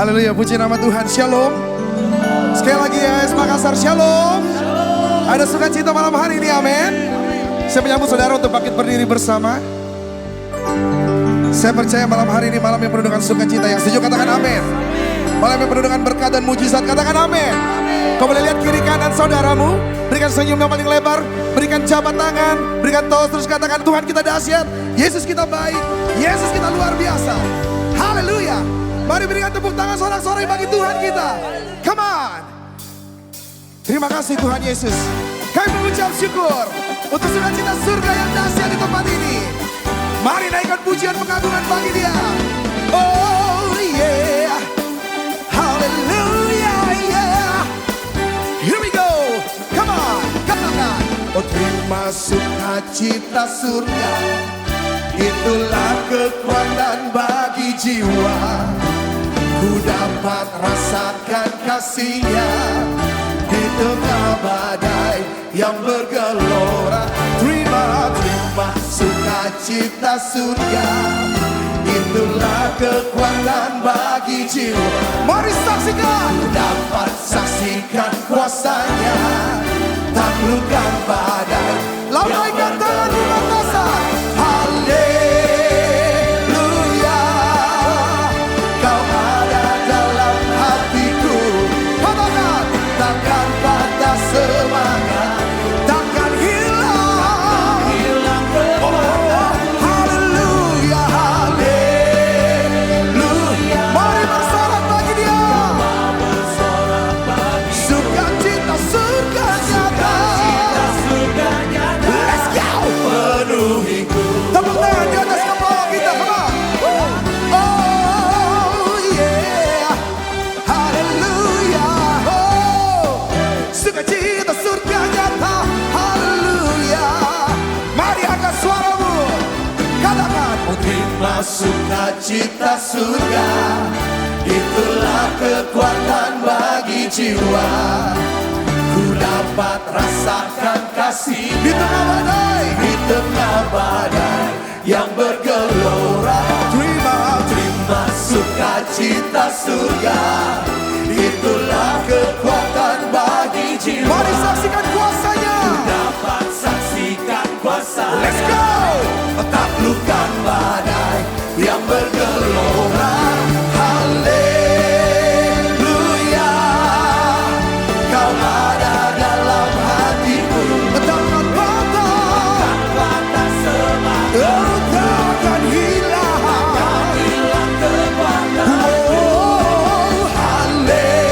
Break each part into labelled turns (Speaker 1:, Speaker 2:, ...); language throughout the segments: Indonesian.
Speaker 1: Haleluya, puji nama Tuhan. Shalom. Sekali lagi ya, Makassar, shalom. Ada sukacita malam hari ini, amin. Saya menyambut saudara untuk bangkit berdiri bersama. Saya percaya malam hari ini malam yang penuh dengan sukacita. Yang setuju katakan amin. Malam yang penuh dengan berkat dan mujizat, katakan amin. Kau boleh lihat kiri kanan saudaramu, berikan senyum yang paling lebar, berikan jabat tangan, berikan tos, terus katakan Tuhan kita dahsyat, Yesus kita baik, Yesus kita luar biasa. Haleluya. Mari berikan tepuk tangan sorak-sorai bagi Tuhan kita. Come on. Terima kasih Tuhan Yesus. Kami mengucap syukur untuk sukacita surga yang dahsyat di tempat ini. Mari naikkan pujian pengagungan bagi Dia. Oh yeah. Hallelujah, yeah. Here we go. Come on, katakan. Oh terima sukacita surga, itulah kekuatan bagi jiwa. Ku dapat rasakan kasih-Nya di tengah badai yang bergelora. Terima sukacita surga, itulah kekuatan bagi jiwa. Mari saksikan. Dapat saksikan kuasa-Nya, taklukkan badai. Lambaikan tangan di Makassar. Haleluya, Kau ada dalam hatiku. Katakan, takkan patah semangat, takkan hilang. Oh, haleluya, haleluya. Mari bersorak bagi Dia. Sukacita surga nyata. Let's go. Penuhiku. Tepuk tangan di atas kepala kita, come on. Oh yeah, haleluya. Oh, sukacita surga nyata, haleluya. Mari angkat suaramu, katakan. Oh terima sukacita surga, itulah kekuatan bagi jiwa. Ku dapat rasakan kasih di tengah badai, di tengah badai yang bergelora. Terima sukacita surga, itulah kekuatan bagi jiwa. Mari saksikan kuasa-Nya. Ku dapat saksikan kuasa. Let's go. Taklukkan badai yang bergelora. Haleluya, Kau ada dalam hatiku. Takkan patah semangat, takkan hilang. Oh, haleluya,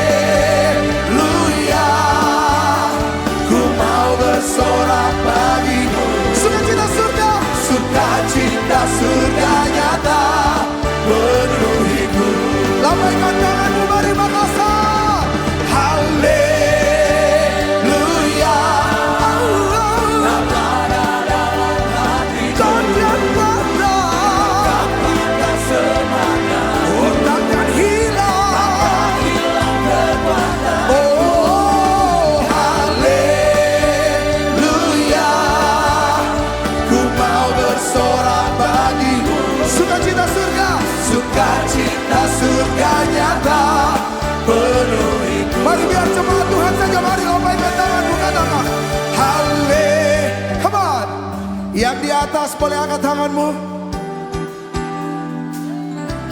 Speaker 1: ku mau bersorak bagimu. Sukacita surga, sukacita surga nyata penuhiku. Lambaikan tanganmu, mari Makassar. Haleluya, takkan patah semangat, oh takkan hilang. Oh haleluya, ku mau bersorak bagimu. Sukacita surga, sukacita surga nyata penuhiku. Mari biar jemaat Tuhan saja, mari lambaikan tanganmu, katakan hale. Come on. Yang di atas boleh angkat tanganmu.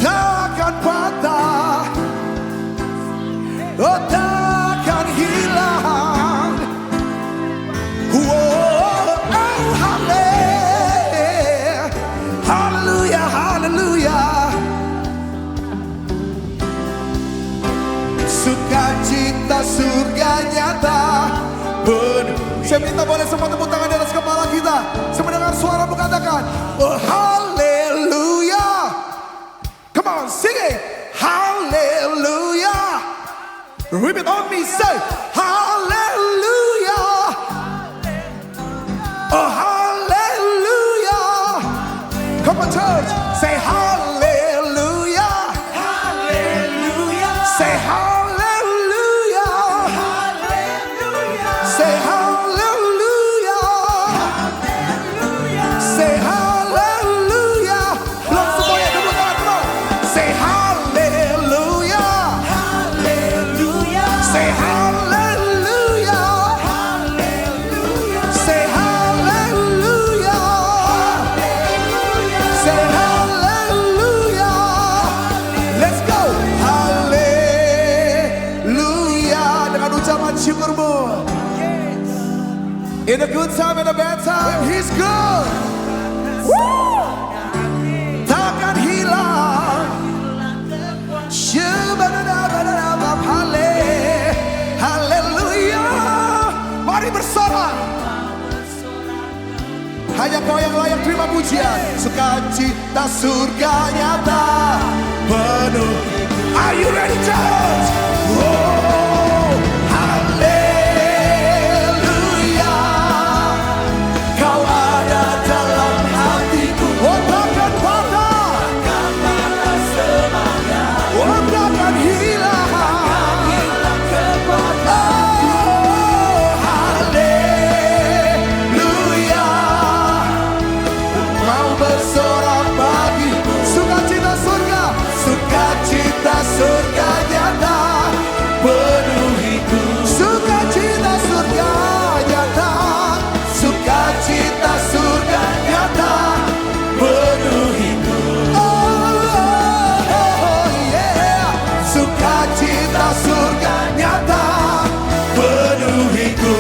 Speaker 1: Takkan patah, oh takkan hilang. Oh, haleluya, haleluya. Sukacita surga nyata penuh. Saya minta boleh semua tepuk tangan di atas kepala kita. Saya mendengar suara katakan, oh haleluya. Come on, sing it. Hallelujah. Repeat on me, say hallelujah. Oh hallelujah. Come on church, say hallelujah. Hallelujah. Say hallelujah. Hallelujah. Say hallelujah. Hallelujah. Say hallelujah. Belum semuanya tepuk tangan, come on. Say hallelujah. In the good time and the bad time, He's good. Woo! Takkan hilang. Haleluya. Mari bersama. Hanya Kau yang layak terima pujian. Sukacita surga nyata penuh. Are you ready, church? Oh, haleluya. Kau ada dalam hatiku. Oh, takkan patah. Oh, takkan hilang. Oh, haleluya. Mau bersorak bagi sukacita surga. Sukacita surga nyata penuhiku. Sukacita surga nyata. Sukacita surga nyata penuhiku. Oh, yeah. Sukacita surga nyata penuhiku.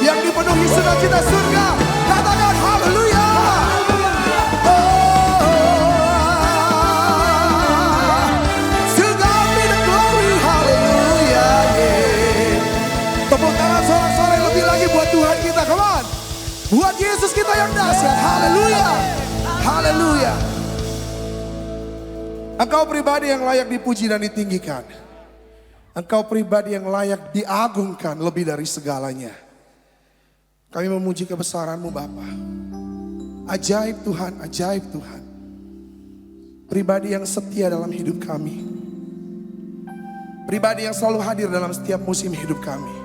Speaker 1: Yang dipenuhi sukacita surga, katakan haleluya. To God be the glory, haleluya. Tepuk tangan sorak-sorai lebih lagi buat Tuhan kita, come on. Buat Yesus kita yang dahsyat, haleluya. Haleluya. Engkau pribadi yang layak dipuji dan ditinggikan. Engkau pribadi yang layak diagungkan lebih dari segalanya. Kami memuji kebesaran-Mu Bapa. Ajaib Tuhan, ajaib Tuhan. Pribadi yang setia dalam hidup kami. Pribadi yang selalu hadir dalam setiap musim hidup kami.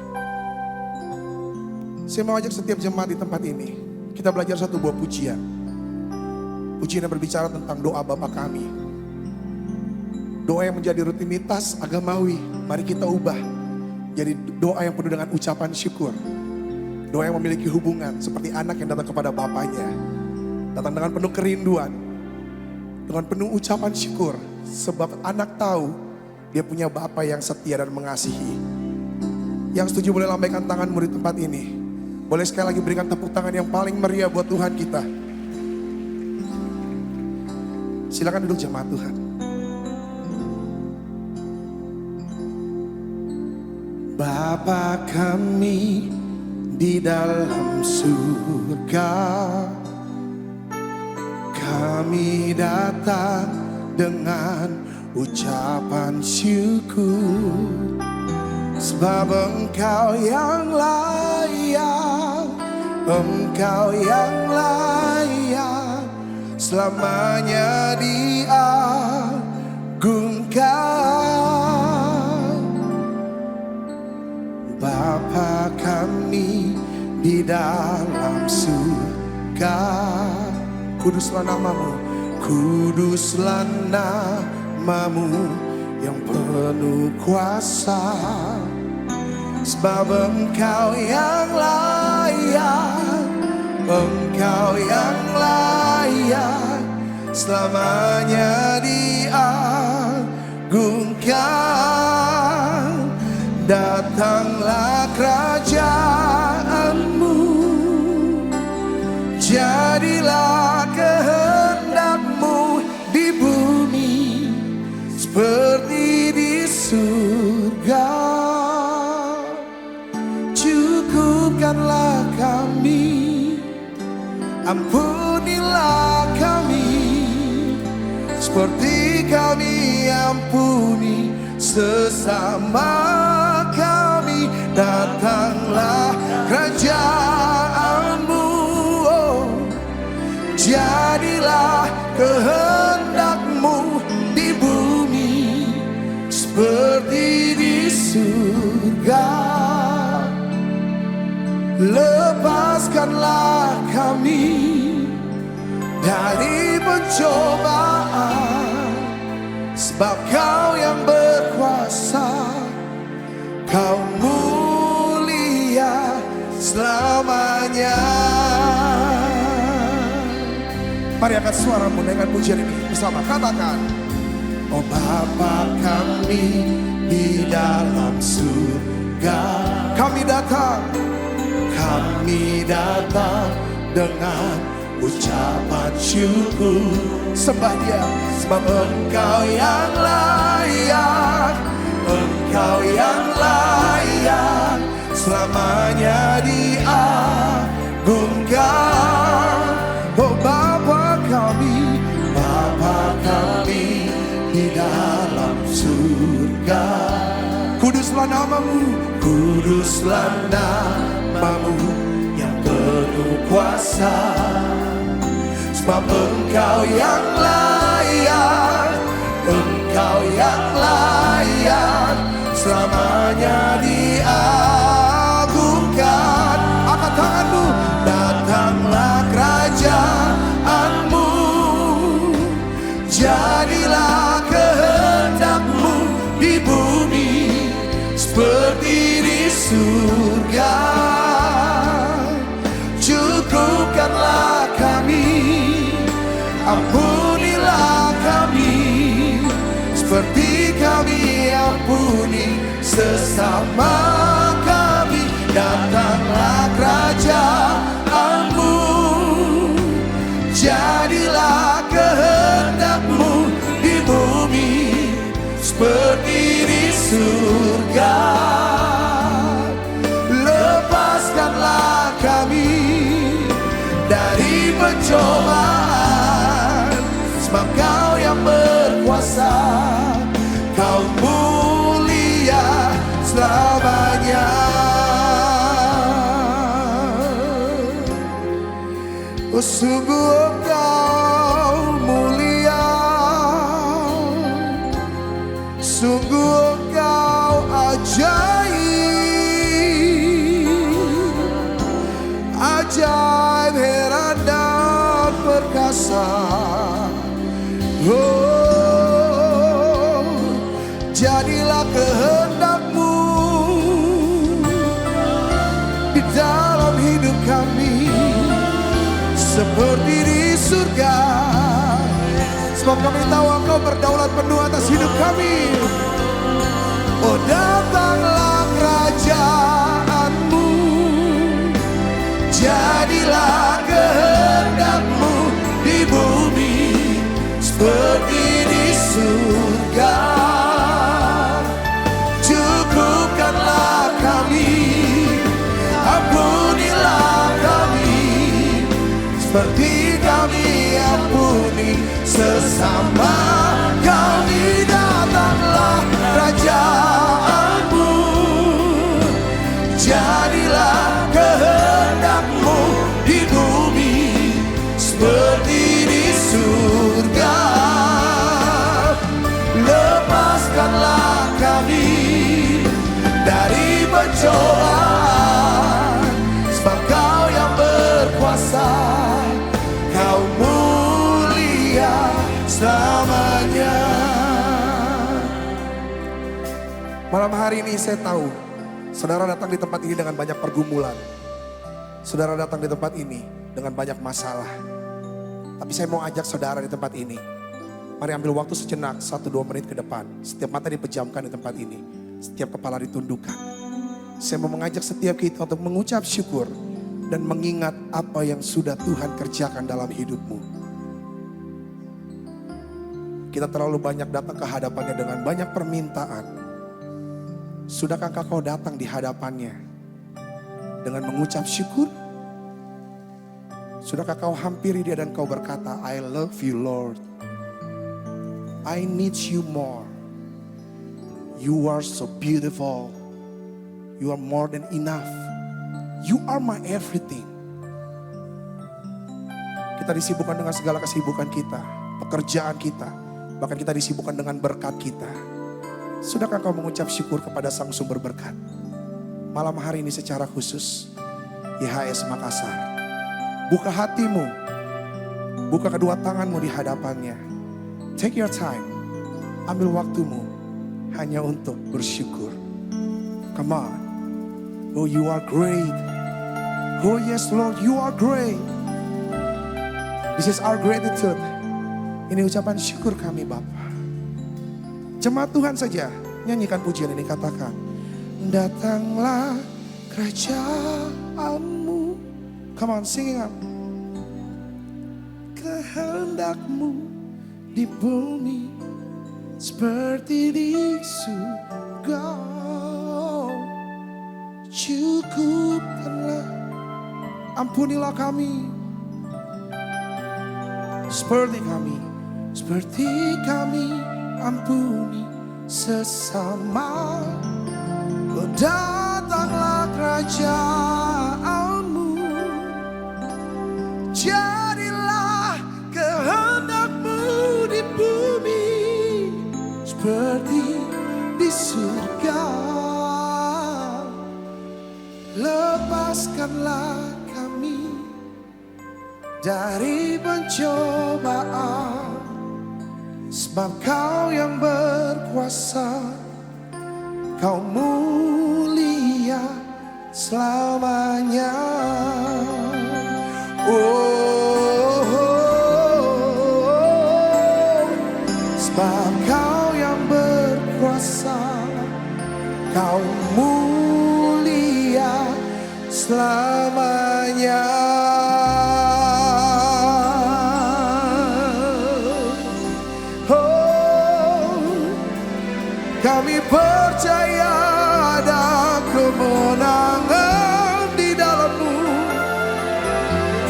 Speaker 1: Saya mau ajak setiap jemaat di tempat ini, kita belajar satu buah pujian. Pujian yang berbicara tentang doa Bapa kami. Doa yang menjadi rutinitas agamawi, mari kita ubah jadi doa yang penuh dengan ucapan syukur. Doa yang memiliki hubungan seperti anak yang datang kepada bapaknya. Datang dengan penuh kerinduan, dengan penuh ucapan syukur. Sebab anak tahu dia punya bapa yang setia dan mengasihi. Yang setuju boleh lambaikan tanganmu di tempat ini. Boleh sekali lagi berikan tepuk tangan yang paling meriah buat Tuhan kita. Silakan duduk jemaat Tuhan. Bapa kami di dalam surga, kami datang dengan ucapan syukur. Sebab Engkau yang layak, Engkau yang layak, selamanya diagungkan. Bapa kami di dalam surga, kuduslah namamu, kuduslah namamu yang penuh kuasa. Sebab Engkau yang layak, Engkau yang layak, selamanya diagungkan. Datanglah kerajaan-Mu, jadilah kehendak-Mu di bumi seperti di surga. Cukupkanlah kami, ampunilah kami, seperti kami ampuni sesama kami. Datanglah kerajaan-Mu, oh, jadilah kehendak-Mu di bumi seperti di surga. Lepaskanlah kami dari pencobaan, sebab Kau yang berkuasa, Kau mulia selamanya. Mari angkat suaramu dengan pujian ini bersama, katakan, oh Bapa kami di dalam surga, kami datang kami datang dengan ucapan syukur. Sembah Dia, sebab Engkau yang layak, Engkau yang layak, selamanya diagungkan. Oh Bapa kami di dalam surga. Kuduslah namamu, kuduslah namamu yang penuh kuasa. Sebab Engkau yang layak, Engkau yang layak, selamanya diagungkan. Angkat tanganmu, datanglah kerajaanmu, jadilah kehendak-Mu di bumi seperti di surga. Cukupkanlah kami, ampunilah kami, seperti kami ampuni sesama kami. Datanglah kerajaan-Mu, jadilah kehendak-Mu di bumi seperti di surga. Lepaskanlah kami dari pencobaan, sebab Kau yang berkuasa, Kau mulia selamanya. Oh sungguh Engkau mulia, sungguh Engkau ajaib, ajaib, heran dan perkasa. Oh, jadilah kehendak-Mu di dalam hidup kami seperti di surga. Sebab kami tahu Engkau berdaulat penuh atas hidup kami. Oh datanglah kerajaan-Mu, jadilah kehendak-Mu di bumi seperti di surga. Cukupkanlah kami, ampunilah kami, seperti kami ampuni sesama kami. Datanglah kerajaan-Mu, jadilah kehendak-Mu di bumi seperti di surga. Lepaskanlah kami dari pencobaan, sebab Kau yang berkuasa, Kau mulia selamanya. Malam hari ini saya tahu saudara datang di tempat ini dengan banyak pergumulan. Saudara datang di tempat ini dengan banyak masalah. Tapi saya mau ajak saudara di tempat ini, mari ambil waktu sejenak 1-2 menit ke depan. Setiap mata dipejamkan di tempat ini, setiap kepala ditundukkan. Saya mau mengajak setiap kita untuk mengucap syukur dan mengingat apa yang sudah Tuhan kerjakan dalam hidupmu. Kita terlalu banyak datang ke hadapannya dengan banyak permintaan. Sudahkah kau datang di hadapannya dengan mengucap syukur? Sudahkah kau hampiri Dia dan kau berkata, I love you Lord, I need you more, you are so beautiful, you are more than enough, you are my everything. Kita disibukkan dengan segala kesibukan kita, pekerjaan kita, bahkan kita disibukkan dengan berkat kita. Sudahkah kau mengucap syukur kepada Sang Sumber Berkat? Malam hari ini secara khusus, YHS Makassar, buka hatimu, buka kedua tanganmu di hadapannya. Take your time, ambil waktumu hanya untuk bersyukur. Come on, oh you are great, oh yes Lord you are great. This is our gratitude. Ini ucapan syukur kami Bapa. Jemaat Tuhan saja nyanyikan pujian ini, katakan, datanglah kerajaanmu. Come on, singing up. Kehendakmu di bumi seperti di surga. Cukupkanlah, ampunilah kami seperti kami ampuni sesama. Datanglah kerajaanmu, jadilah kehendakmu di bumi seperti di surga. Lepaskanlah kami dari pencobaan, sebab Kau yang berkuasa, Kau mulia selamanya. Sebab Kau yang berkuasa, Kau mulia selamanya. Kami percaya ada kemenangan di dalam-Mu.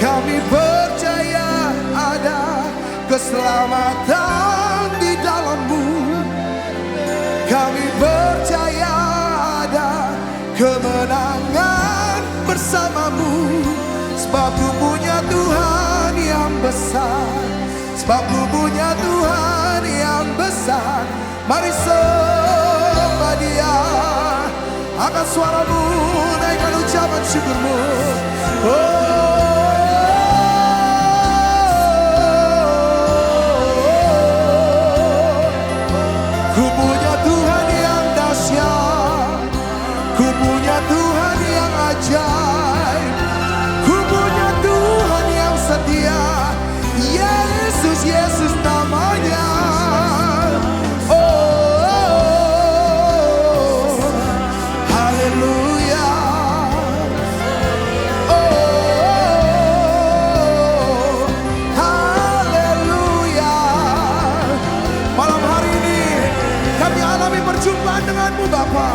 Speaker 1: Kami percaya ada keselamatan di dalam-Mu. Kami percaya ada kemenangan bersama-Mu. Sebab Ku punya Tuhan yang besar, sebab Ku punya Tuhan yang besar. Mari sembah Dia, angkat suaramu, naikkan ucapan syukurmu. Ku punya Tuhan yang dahsyat, Ku punya Tuhan yang ajaib, Ku punya Tuhan yang setia. Yesus, Yesus namanya. Perjumpaan denganmu Bapa,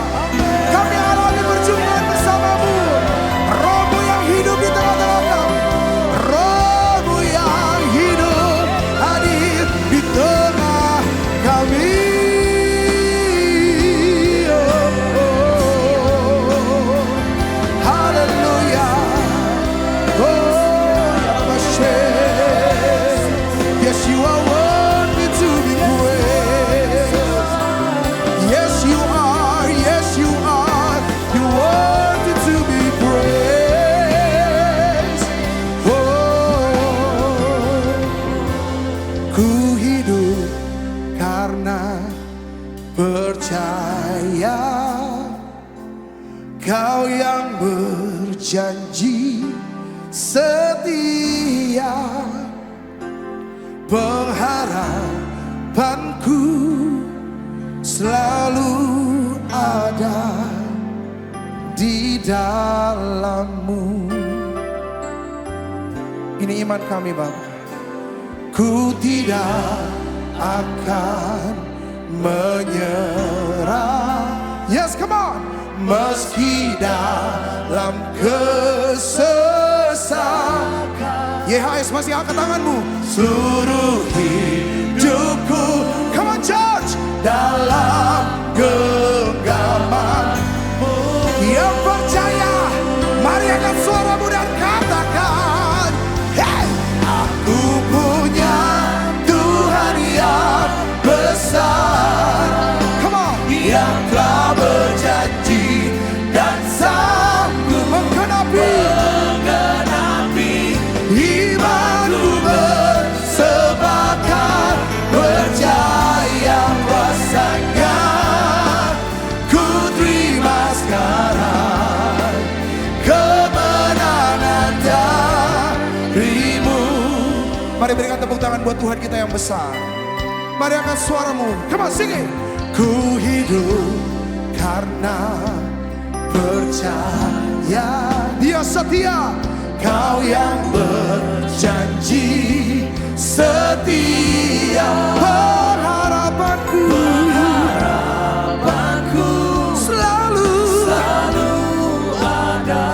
Speaker 1: kami alami perjumpaan bersama-Mu. Roh-Mu yang hidup di tengah-tengah kami, Roh-Mu yang hidup hadir di tengah kami. Haleluya. Yes, You are worthy to be praised. Yes, You are. Yes, You are. You worthy to be praised. Oh, ku hidup karena percaya Kau yang berjanji setia. Pengharapanku selalu ada di dalam-Mu. Ini iman kami Bapa. Ku tidak akan menyerah. Yes, come on. Meski dalam kesesakan. YHS masih angkat tanganmu. Seluruh hidupku, come on church, dalam genggaman. Yang percaya, mari angkat suaramu dan katakan, hey, aku punya Tuhan yang besar. Come on. Yang telah berjanji dan sanggup menggenapi imanku bersepakat percaya kuasanya. Ku terima sekarang kemenangan darimu. Mari berikan tepuk tangan buat Tuhan kita yang besar. Mari angkat suaramu. Come on, sing it. Ku hidup karena percaya. Dia setia, Kau yang berjanji setia. Pengharapanku selalu ada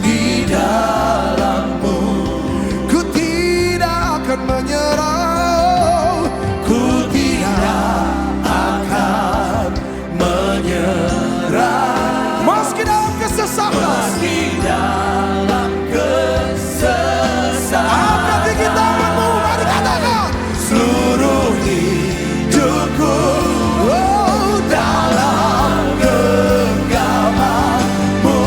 Speaker 1: di dalam-Mu. Ku tidak akan menyerah, ku tidak akan menyerah. Meski dalam kesesakan, angkat tinggi tanganmu, mari katakan. Seluruh hidupku dalam genggaman-Mu.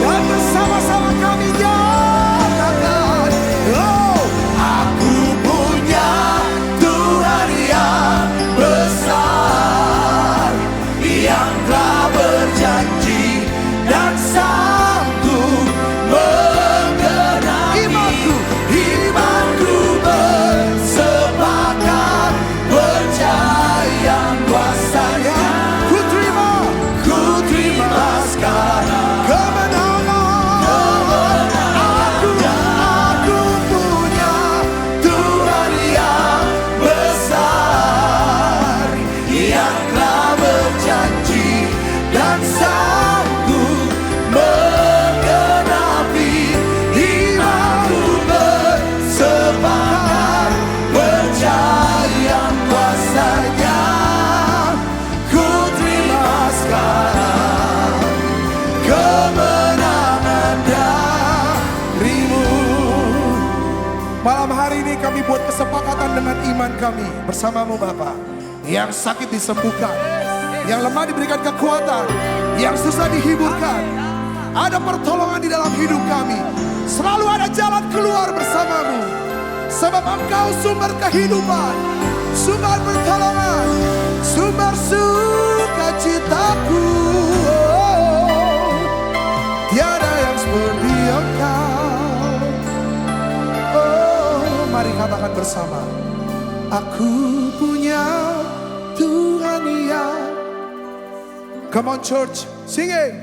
Speaker 1: Dan bersama-sama kami nyatakan, aku punya Tuhan yang besar, yang telah berjanji dan sanggup menggenapi. Imanku bersepakat percaya kuasanya. Ku terima sekarang kemenangan. Aku punya Tuhan yang besar, yang telah berjanji dan sanggup menggenapi. Imanku bersepakat percaya kuasanya. Ku terima sekarang kemenangan dari-Mu. Malam hari ini kami buat kesepakatan dengan iman kami bersama-Mu Bapa. Yang sakit disembuhkan, yang lemah diberikan kekuatan, yang susah dihiburkan. Ada pertolongan di dalam hidup kami. Selalu ada jalan keluar bersama-Mu. Sebab Engkau sumber kehidupan, sumber pertolongan, sumber sukacitaku. Tiada yang seperti Engkau. Mari katakan bersama. Aku punya Tuhan yang. Come on church, sing it.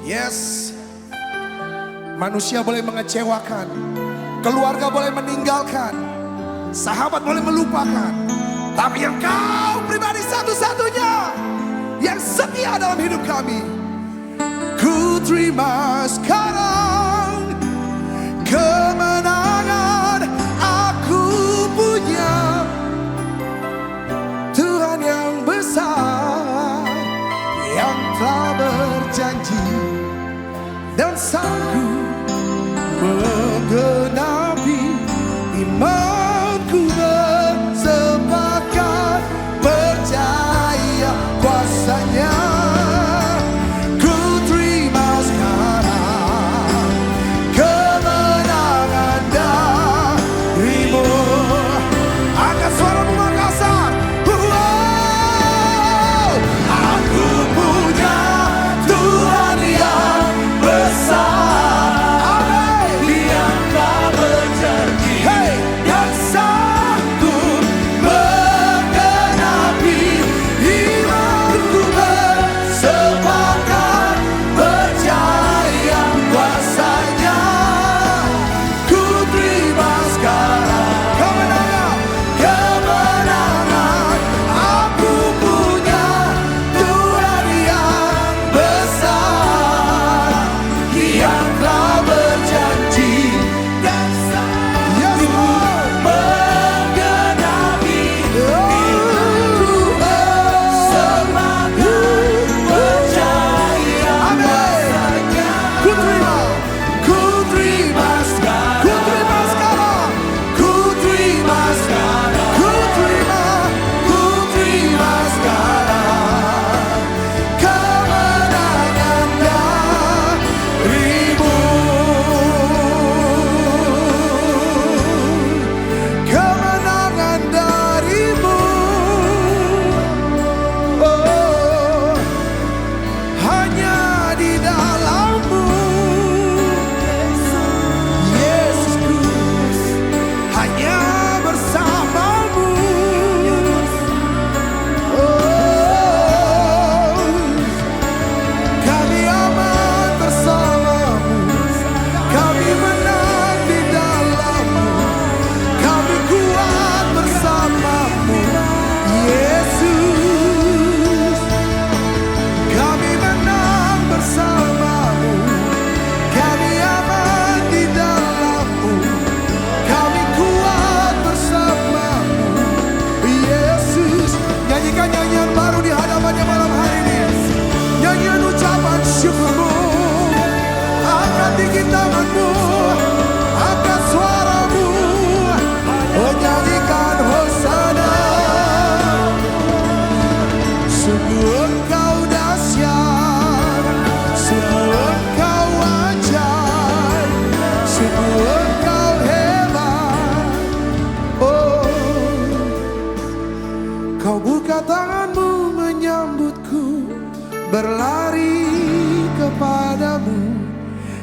Speaker 1: Yes. Manusia boleh mengecewakan, keluarga boleh meninggalkan, sahabat boleh melupakan, tapi Engkau pribadi satu-satunya yang setia dalam hidup kami. Ku terima sekarang kemenangan. Aku punya Tuhan yang besar, yang telah berjanji dan sanggup menggenapi. Imanku bersepakat percaya kuasanya. Ku terima sekarang Kau buka tanganmu menyambutku, berlari kepadamu.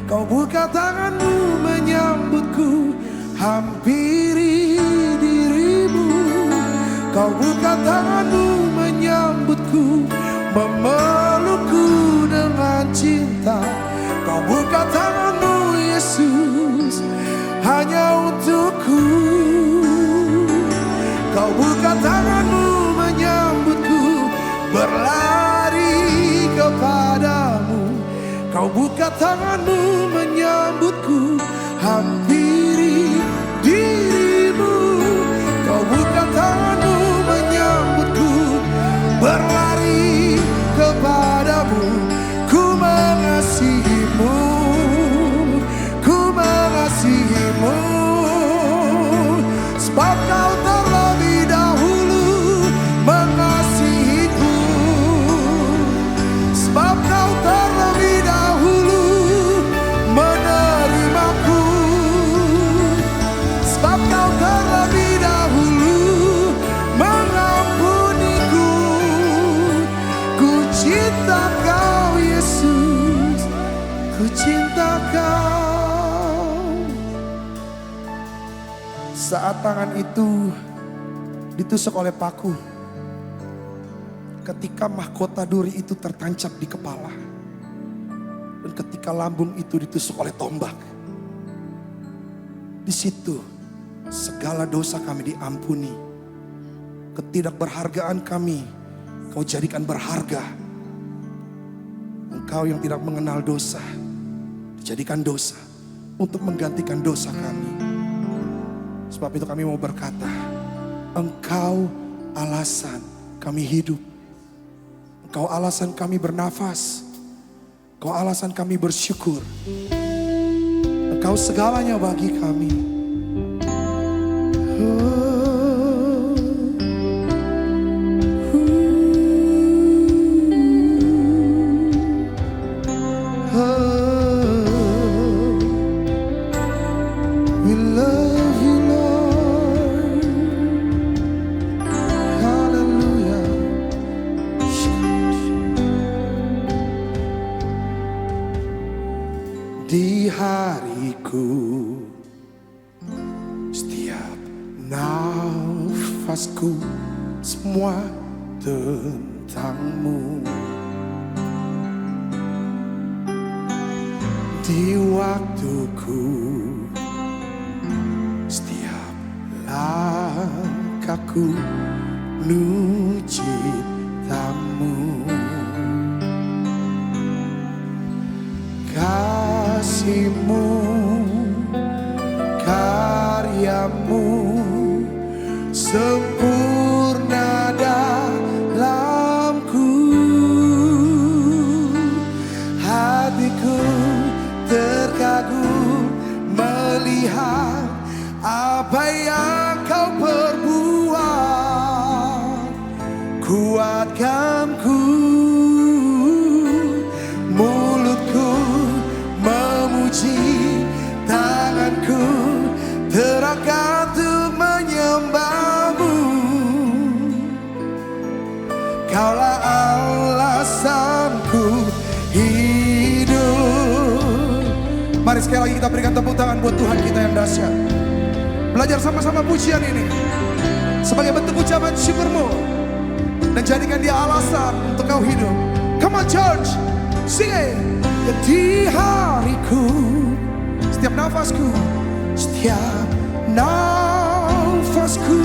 Speaker 1: Kau buka tanganmu menyambutku, hampiri dirimu. Kau buka tanganmu menyambutku, memelukku dengan cinta. Kau buka tanganmu Yesus, hanya untukku. Kau buka tanganmu menyambutku, berlari kepadamu. Kau buka tanganmu menyambutku, hampiri dirimu. Kau buka tanganmu menyambutku, berlari kepadamu. Ku mengasihimu, ku mengasihimu, sebab kau terlebih dahulu mengasihiku. Sebab kau terlebih dahulu menerimaku. Sebab kau terlebih dahulu mengampuniku. Ku cinta kau Yesus, ku cinta kau. Saat tangan itu ditusuk oleh paku, ketika mahkota duri itu tertancap di kepala, dan ketika lambung itu ditusuk oleh tombak, di situ segala dosa kami diampuni. Ketidakberhargaan kami Kau jadikan berharga. Engkau yang tidak mengenal dosa dijadikan dosa untuk menggantikan dosa kami. Sebab itu kami mau berkata, Engkau alasan kami hidup. Engkau alasan kami bernafas. Engkau alasan kami bersyukur. Engkau segalanya bagi kami. We love you, Lord. Hallelujah. Di hariku, setiap nafasku, semua tentangmu. Di waktuku, setiap langkahku menuju tamu. Kasih-Mu, karya-Mu sempurna dalamku. Hatiku terkagum melihat apa yang Kau perbuat. Kuatkanku, mulutku memuji, tanganku terangkat untuk menyembah-Mu. Kaulah alasanku hidup. Mari sekali lagi kita berikan tepuk tangan buat Tuhan kita yang dahsyat. Belajar sama-sama pujian ini sebagai bentuk ucapan syukur-Mu, dan jadikan dia alasan untuk kau hidup. Come on church, sing it. Di hariku, setiap nafasku, setiap nafasku,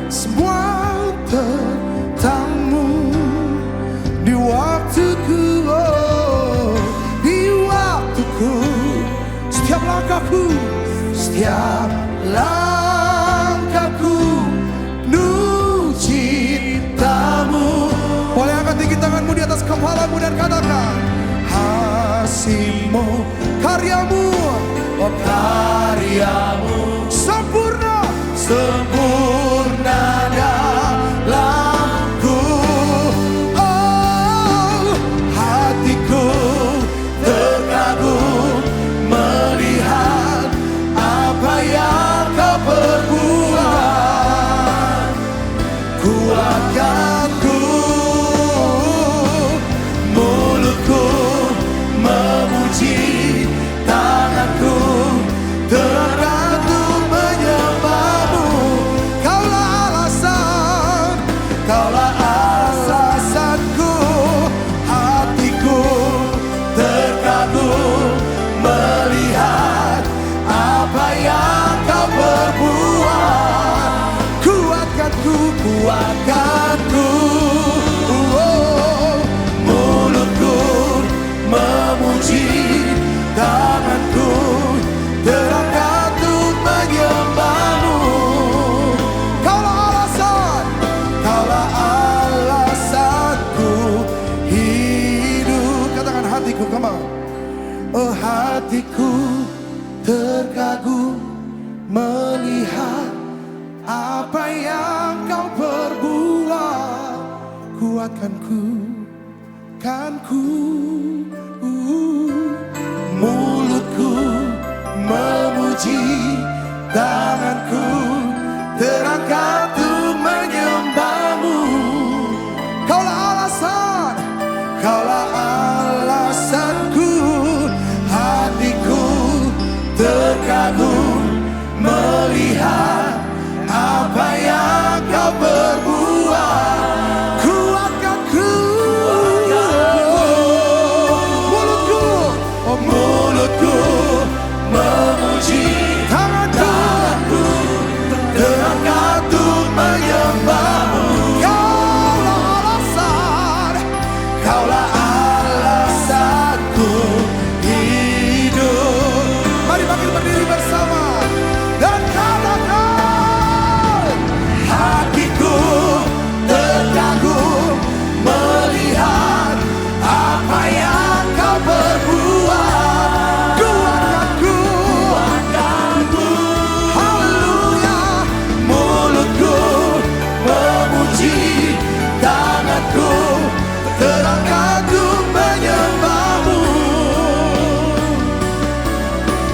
Speaker 1: semua tentang-Mu. Di waktuku, oh, di waktuku, setiap langkahku, setiap langkahku menuju cinta-Mu. Boleh angkat tinggi tanganmu di atas kepalamu dan katakan, hasil-Mu, karya-Mu, oh karya-Mu sempurna, sempurna dalamku. Oh, hatiku terkagum melihat apa yang Kau perbuat. Kuatkan mulutku kuatkanku, mulutku memuji, tanganku terangkat untuk menyembahmu. Kaulah alasanku hidup. Katakan hatiku, come on. Oh, hatiku terkagum melihat apa yang kau perbuat. Kuatkanku, mulutku memuji, tanganku terangkat untuk menyembahmu. Kaulah alasanku, hatiku terkagum melihat apa yang kau perbuat. Kuatkanku, mulutku memuji, tanganku terangkat untuk menyembahmu. Kaulah alasanku hidup. Mari bangkit berdiri bersama dan katakan, hatiku terkagum melihat apa yang kau perbuat. Kuatkanku, haleluya. Mulutku memuji, tanganku terangkat untuk menyembahmu.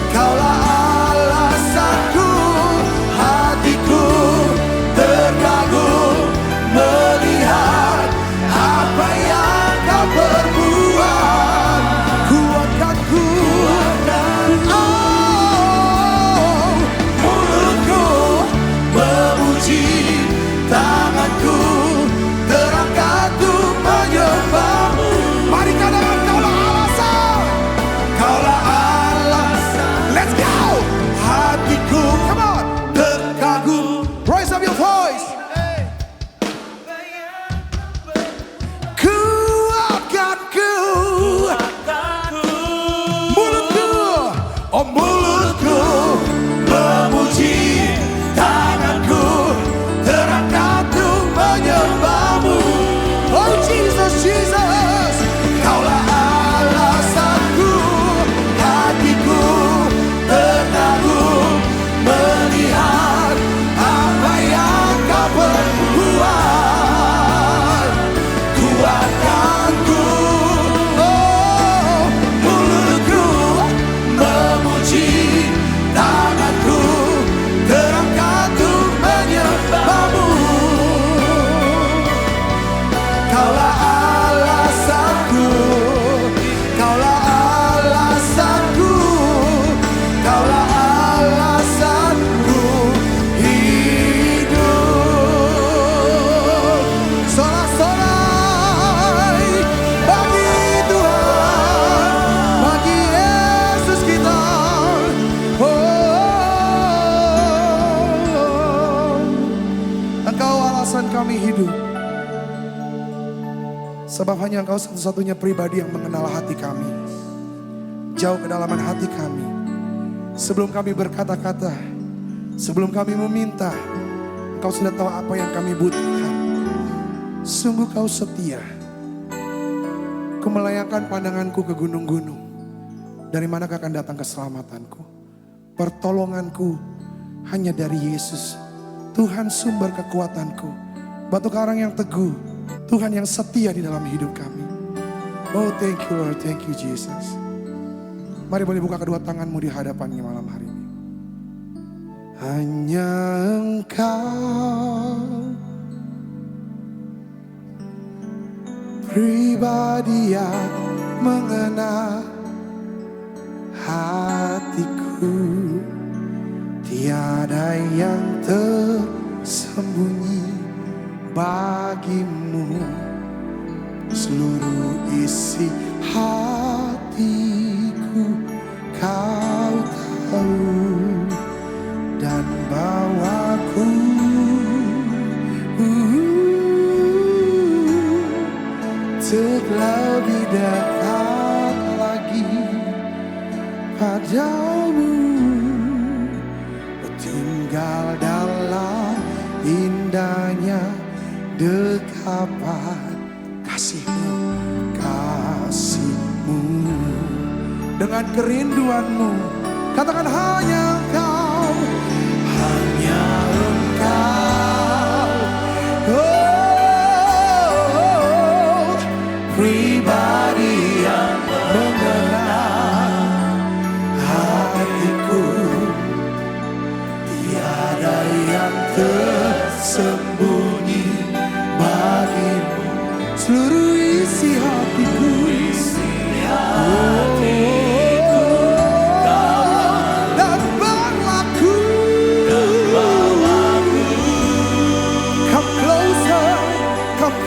Speaker 1: Kaulah alasanku, hatiku terkagum melihat apa yang kau perbuat. Kuatkanku, oh, mulutku memuji, tanganku terangkat untuk menyembahmu. Mari katakan, kaulah alasan. Let's go. Hatiku, come on, terkagum. Raise up your voice. Kuatkanku, mulutku, oh mulutku memuji, tanganku terangkat untuk menyembahmu. Oh Jesus, Jesus. Kaulah alasanku, hatiku terkagum melihat apa yang kau perbuat. Kuatkanku, oh, mulutku memuji, tanganku terangkat untuk menyembahmu. Kaulah alasanku, kaulah alasanku, kaulah alasanku hidup. Sorak-sorai bagi Tuhan, bagi Yesus kita. Oh, Engkau alasan kami hidup. Sebab hanya Engkau satu-satunya pribadi yang mengenal hati kami. Jauh kedalaman hati kami. Sebelum kami berkata-kata, sebelum kami meminta, Engkau sudah tahu apa yang kami butuhkan. Sungguh Kau setia. Ku melayangkan pandanganku ke gunung-gunung. Dari manakah akan datang keselamatanku? Pertolonganku hanya dari Yesus. Tuhan sumber kekuatanku. Batu karang yang teguh. Tuhan yang setia di dalam hidup kami. Oh thank you Lord, thank you Jesus. Mari boleh buka kedua tanganmu di hadapannya malam hari ini. Hanya Engkau pribadi yang mengenal hatiku. Tiada yang tersembunyi bagimu. Seluruh isi hatiku Kau tahu, dan bawaku untuk lebih dekat lagi padamu, tinggal dalam indahnya dekapan kasih-Mu, kasih-Mu. Dengan kerinduanmu, katakan hanya Engkau, hanya Engkau, oh, pribadi yang mengenal hatiku. Tiada yang tersembunyi bagimu, seluruh isi hatiku. Dan bawaku, come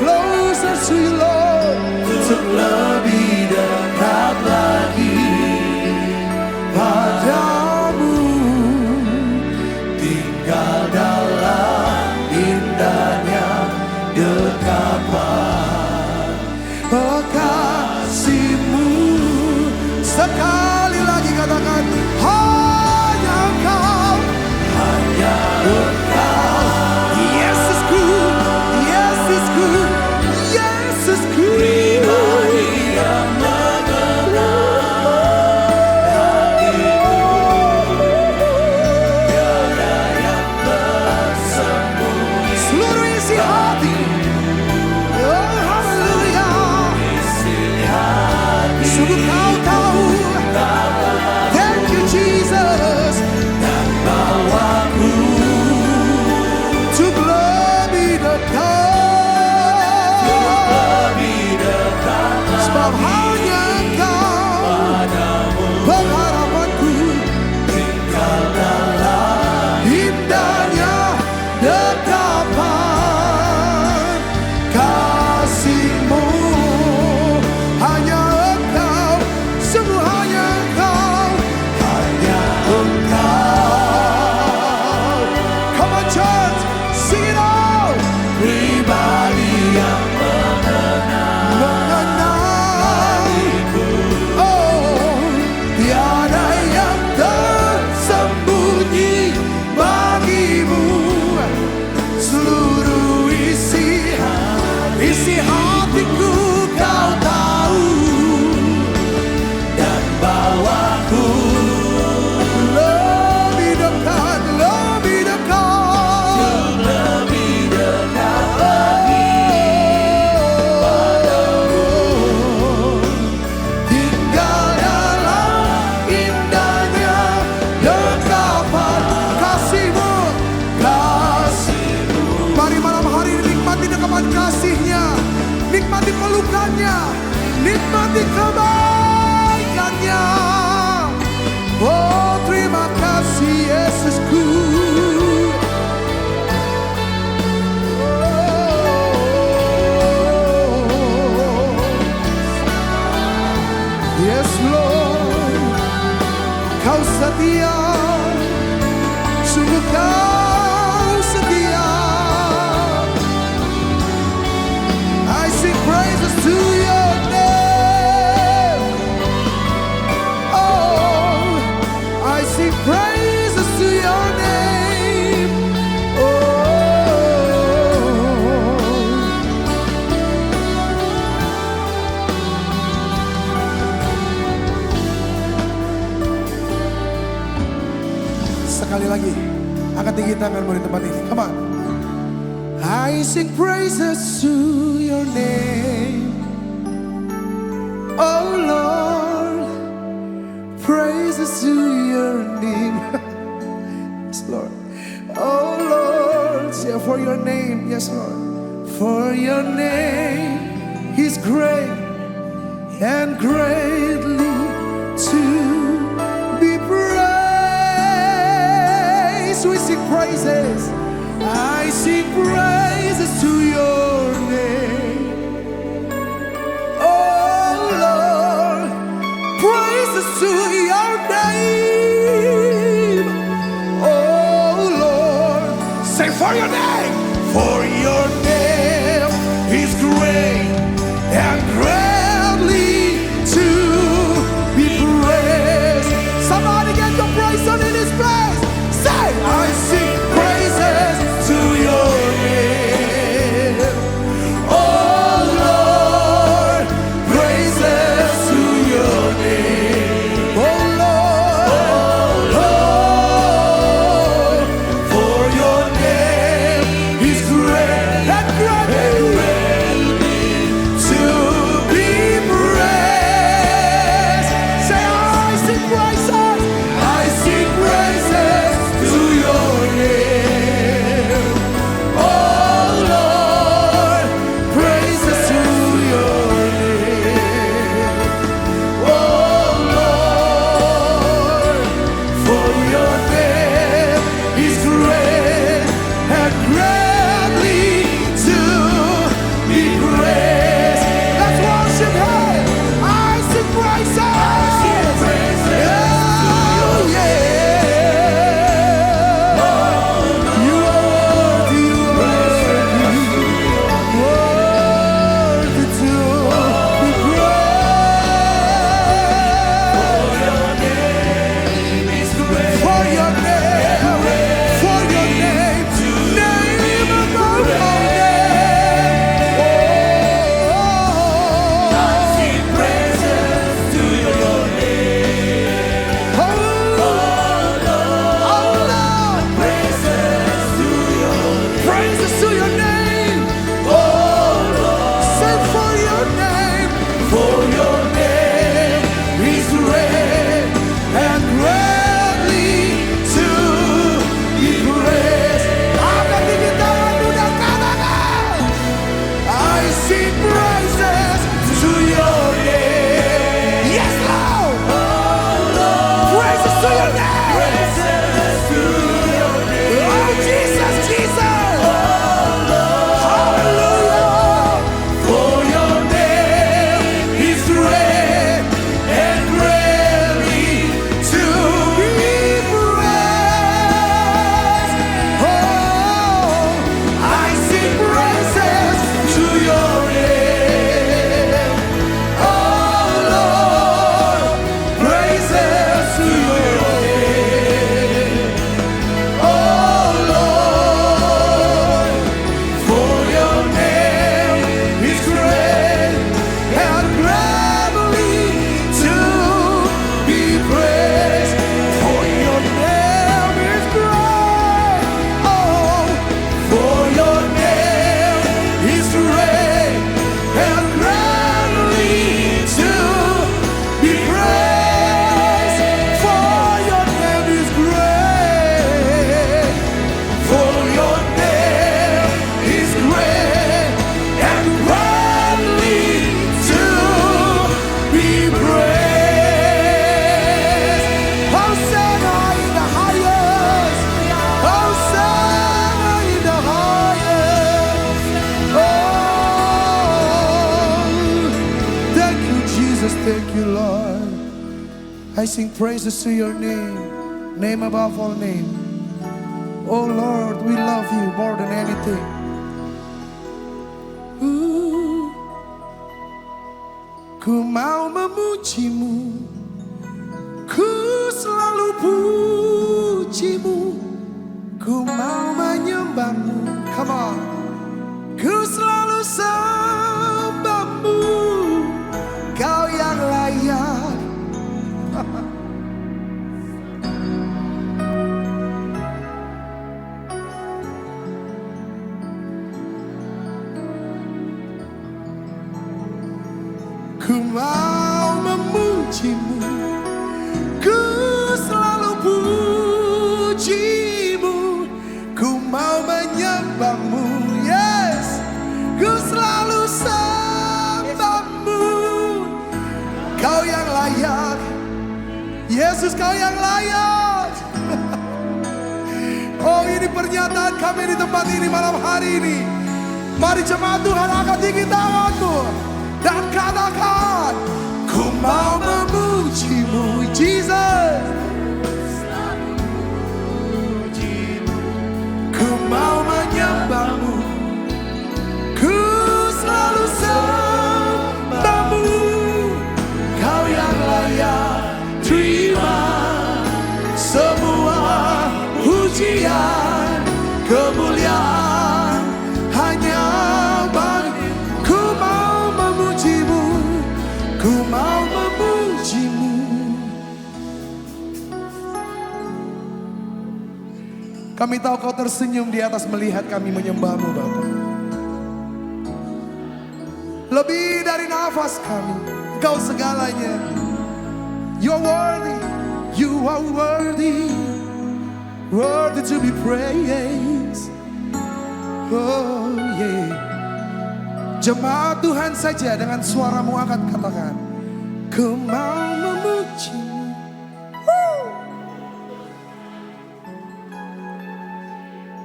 Speaker 1: closer to you Lord, untuk lebih dekat lagi padamu, tinggal dalam indahnya dekapan kasih-Mu. Sekali lagi katakan hanya Engkau, hanya Engkau. Yesusku, Yesusku, Yesusku. Pribadi yang mengenal hatiku, tiada yang tersembunyi seluruh isi hati. Oh haleluya, sungguh Kau tahu. Thank you Jesus. Dan bawaku untuk lebih dekat, sebab hanya Engkau pengharapanku, tinggal dalam indahnya dekapan kasih-Mu. Hanya Engkau, sungguh hanya Engkau, hanya Engkau. Come on church, sing it out. Pribadi yang mengenal, oh, tiada yang tersembunyi bagimu, seluruh isi hatiku Kau tahu. Dan bawaku lebih dekat, lebih dekat, lebih dekat lagi padamu, tinggal dalam indahnya dekapan kasih-Mu, kasih-Mu. Mari malam hari ini nikmati dekapan kasih-Nya, nikmati pelukannya, nikmati kebaikannya. Oh terima kasih Yesusku. Yes Lord, Kau setia, sungguh Kau setia. I sing praises to Your name. Oh, I sing praises to Your name. Sekali lagi, angkat tinggi tanganmu di tempat ini. Come on. I sing praises to Your name, oh Lord, praises to Your name. Yes Lord, oh Lord, yeah, for Your name, yes Lord, for Your name is great and greatly to be praised. We sing praises, I sing praises to Your name, oh Lord, praises to Your name, oh Lord. Say for Your name is great and great. thank you, Lord. I sing praises to your name, name above all name. Oh Lord, we love you more than anything. Ku mau memujimu, ku selalu pujimu, ku mau menyembahmu. Come on. Ku selalu sembahmu, kau yang layak. Ku mau memujimu, ku selalu pujimu, ku mau menyembahmu. Yes, ku selalu sembahmu, kau yang layak. Yesus, kau yang layak. Oh, ini pernyataan kami di tempat ini malam hari ini. Mari jemaat Tuhan, angkat tinggi tanganmu dan katakan, ku mau memujimu, Jesus. Ku mau menyembahmu, ku selalu sembahmu, kau yang layak terima semua pujian, kemuliaan hanya bagi. Ku mau memujimu, ku mau memujimu. Kami tahu kau tersenyum di atas melihat kami menyembahmu, Bapa. Lebih dari nafas kami, kau segalanya. You're worthy, you are worthy, worthy to be praised. Oh yeah. Jemaat Tuhan saja dengan suaramu angkat katakan, ku mau memujimu.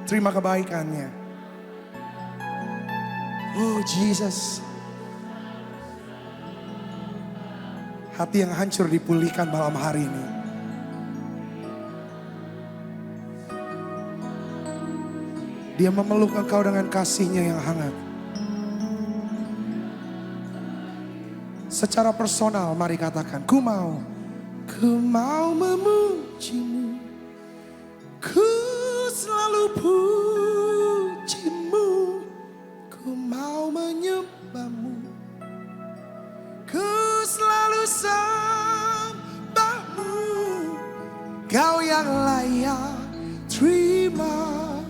Speaker 1: Terima kebaikannya. Oh Jesus. Hati yang hancur dipulihkan malam hari ini. Dia memeluk engkau dengan kasihnya yang hangat. Secara personal mari katakan, ku mau memujimu, ku selalu pujimu, ku mau menyembahmu, ku selalu sembahmu, kau yang layak terima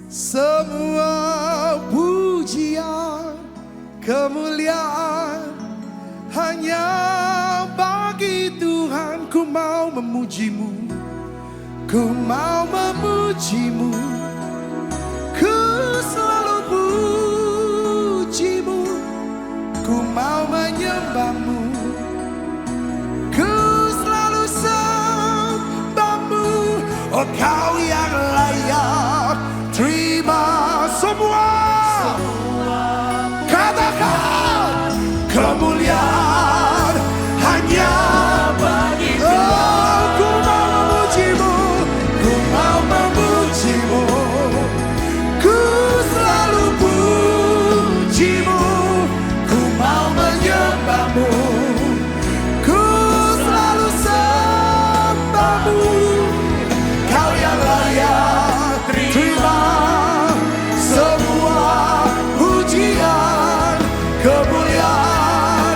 Speaker 1: semua pujian, kemuliaan hanya bagi Tuhan. Ku mau memujimu, ku mau memujimu, ku selalu pujimu, ku mau menyembahmu, ku selalu sembahmu. Oh kau yang layak terima semua, katakan kemuliaan hanya bagi Tuhan. Ku mau memujimu, ku mau memujimu, ku selalu pujimu, ku mau menyembahmu, ku selalu sembahmu, kau yang layak terima semua pujian, kemuliaan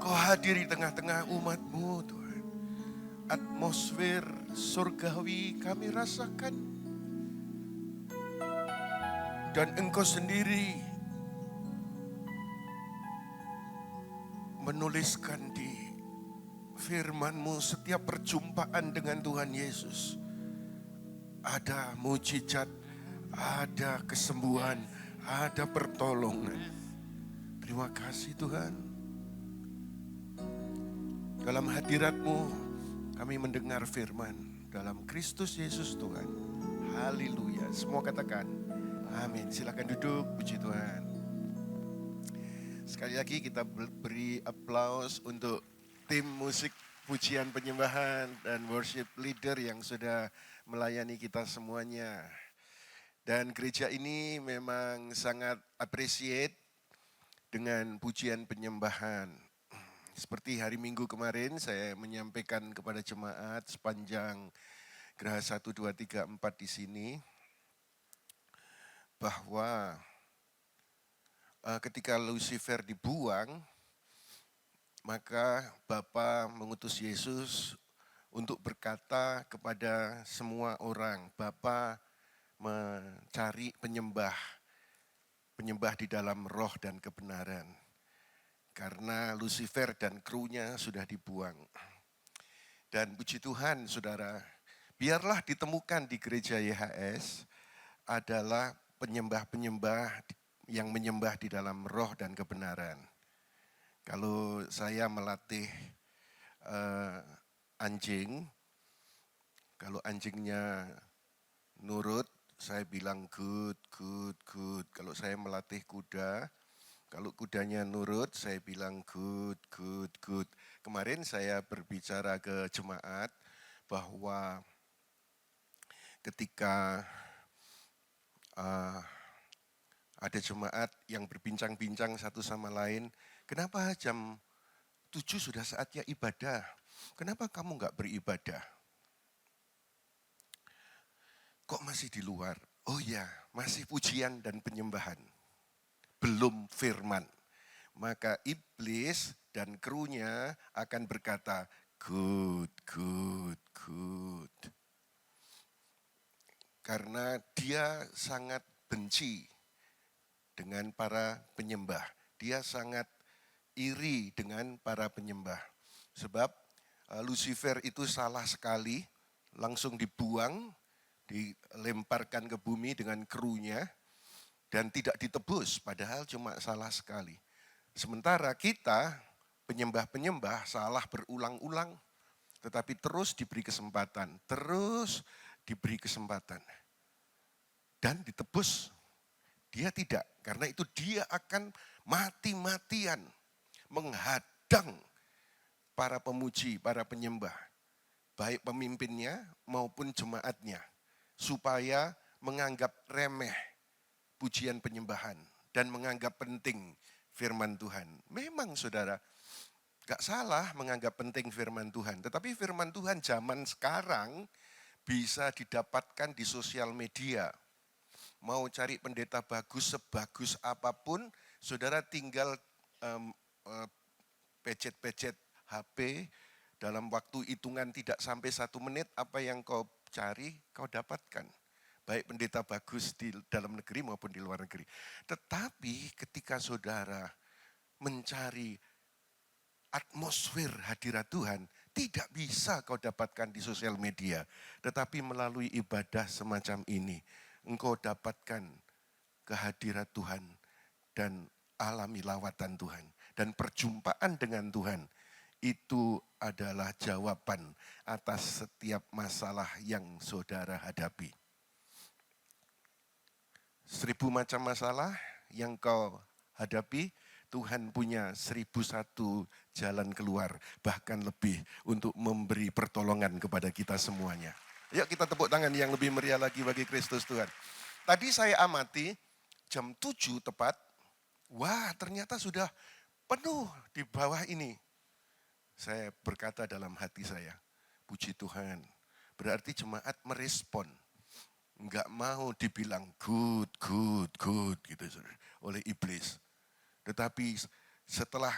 Speaker 2: Kau hadir di tengah-tengah umat-Mu Tuhan. Atmosfer surgawi kami rasakan. Dan Engkau sendiri menuliskan di firman-Mu setiap perjumpaan dengan Tuhan Yesus. Ada mujizat, ada kesembuhan, ada pertolongan. Terima kasih Tuhan. Dalam hadirat-Mu kami mendengar firman dalam Kristus Yesus Tuhan. Haleluya. Semua katakan amin. Silakan duduk, puji Tuhan. Sekali lagi kita beri aplaus untuk tim musik pujian penyembahan dan worship leader yang sudah melayani kita semuanya. Dan gereja ini memang sangat appreciate dengan pujian penyembahan. Seperti hari Minggu kemarin saya menyampaikan kepada jemaat sepanjang Geraha 1, 2, 3, 4 di sini. Bahwa ketika Lucifer dibuang, maka Bapa mengutus Yesus untuk berkata kepada semua orang, Bapa mencari penyembah di dalam roh dan kebenaran. Karena Lucifer dan krunya sudah dibuang. Dan puji Tuhan saudara, biarlah ditemukan di gereja YHS adalah penyembah-penyembah yang menyembah di dalam roh dan kebenaran. Kalau saya melatih anjing, kalau anjingnya nurut, saya bilang good, good, good. Kalau saya melatih kuda, kalau kudanya nurut, saya bilang good, good, good. Kemarin saya berbicara ke jemaat bahwa ketika ada jemaat yang berbincang-bincang satu sama lain, kenapa jam 7 sudah saatnya ibadah? Kenapa kamu enggak beribadah? Kok masih di luar? Oh ya, masih pujian dan penyembahan. Belum firman. Maka iblis dan krunya akan berkata, good, good, good. Karena dia sangat benci dengan para penyembah. Dia sangat iri dengan para penyembah. Sebab Lucifer itu salah sekali, langsung dibuang, dilemparkan ke bumi dengan krunya, dan tidak ditebus, padahal cuma salah sekali. Sementara kita, penyembah-penyembah salah berulang-ulang, tetapi terus diberi kesempatan, dan ditebus. Dia tidak, karena itu dia akan mati-matian menghadang para pemuji, para penyembah, baik pemimpinnya maupun jemaatnya, supaya menganggap remeh pujian penyembahan dan menganggap penting firman Tuhan. Memang saudara, gak salah menganggap penting firman Tuhan, tetapi firman Tuhan zaman sekarang bisa didapatkan di sosial media. Mau cari pendeta bagus, sebagus apapun, saudara tinggal pecet-pecet HP, dalam waktu hitungan tidak sampai 1 menit, apa yang kau cari, kau dapatkan. Baik pendeta bagus di dalam negeri maupun di luar negeri. Tetapi ketika saudara mencari atmosfer hadirat Tuhan, tidak bisa kau dapatkan di sosial media. Tetapi melalui ibadah semacam ini, engkau dapatkan kehadirat Tuhan dan alami lawatan Tuhan. Dan perjumpaan dengan Tuhan itu adalah jawaban atas setiap masalah yang saudara hadapi. 1000 macam masalah yang kau hadapi, Tuhan punya 1001 jalan keluar, bahkan lebih untuk memberi pertolongan kepada kita semuanya. Yuk kita tepuk tangan yang lebih meriah lagi bagi Kristus Tuhan. Tadi saya amati jam 7 tepat, wah ternyata sudah penuh di bawah ini. Saya berkata dalam hati saya, puji Tuhan, berarti jemaat merespon. Enggak mau dibilang good, good, good gitu oleh iblis. Tetapi setelah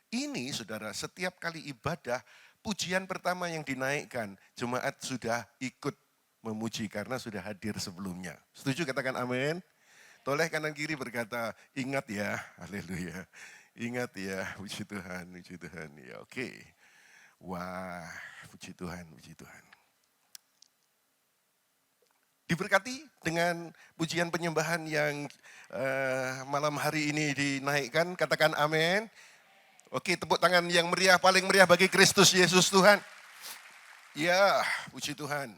Speaker 2: Ini saudara, setiap kali ibadah, pujian pertama yang dinaikkan, jemaat sudah ikut memuji karena sudah hadir sebelumnya. Setuju, katakan amin. Toleh kanan kiri berkata, ingat ya, haleluya. Ingat ya, puji Tuhan, puji Tuhan. Ya, oke. Wah, puji Tuhan, puji Tuhan. Diberkati dengan pujian penyembahan yang malam hari ini dinaikkan, katakan amin. Oke, tepuk tangan yang meriah, paling meriah bagi Kristus Yesus Tuhan. Ya, puji Tuhan.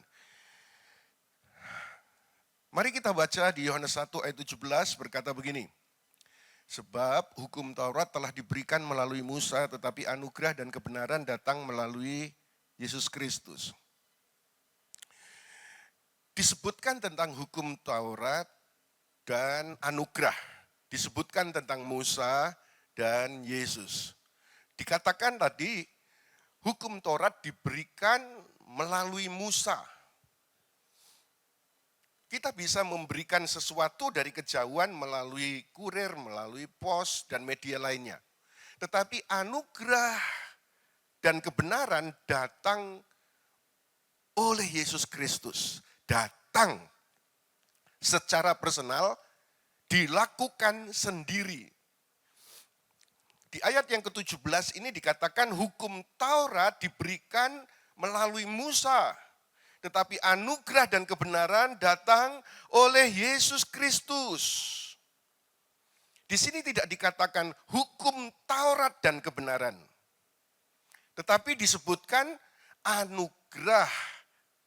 Speaker 2: Mari kita baca di Yohanes 1 ayat 17 berkata begini. Sebab hukum Taurat telah diberikan melalui Musa, tetapi anugerah dan kebenaran datang melalui Yesus Kristus. Disebutkan tentang hukum Taurat dan anugerah. Disebutkan tentang Musa dan Yesus. Dikatakan tadi, hukum Taurat diberikan melalui Musa. Kita bisa memberikan sesuatu dari kejauhan melalui kurir, melalui pos, dan media lainnya. Tetapi anugerah dan kebenaran datang oleh Yesus Kristus. Datang secara personal, dilakukan sendiri. Di ayat yang ke-17 ini dikatakan hukum Taurat diberikan melalui Musa. Tetapi anugerah dan kebenaran datang oleh Yesus Kristus. Di sini tidak dikatakan hukum Taurat dan kebenaran. Tetapi disebutkan anugerah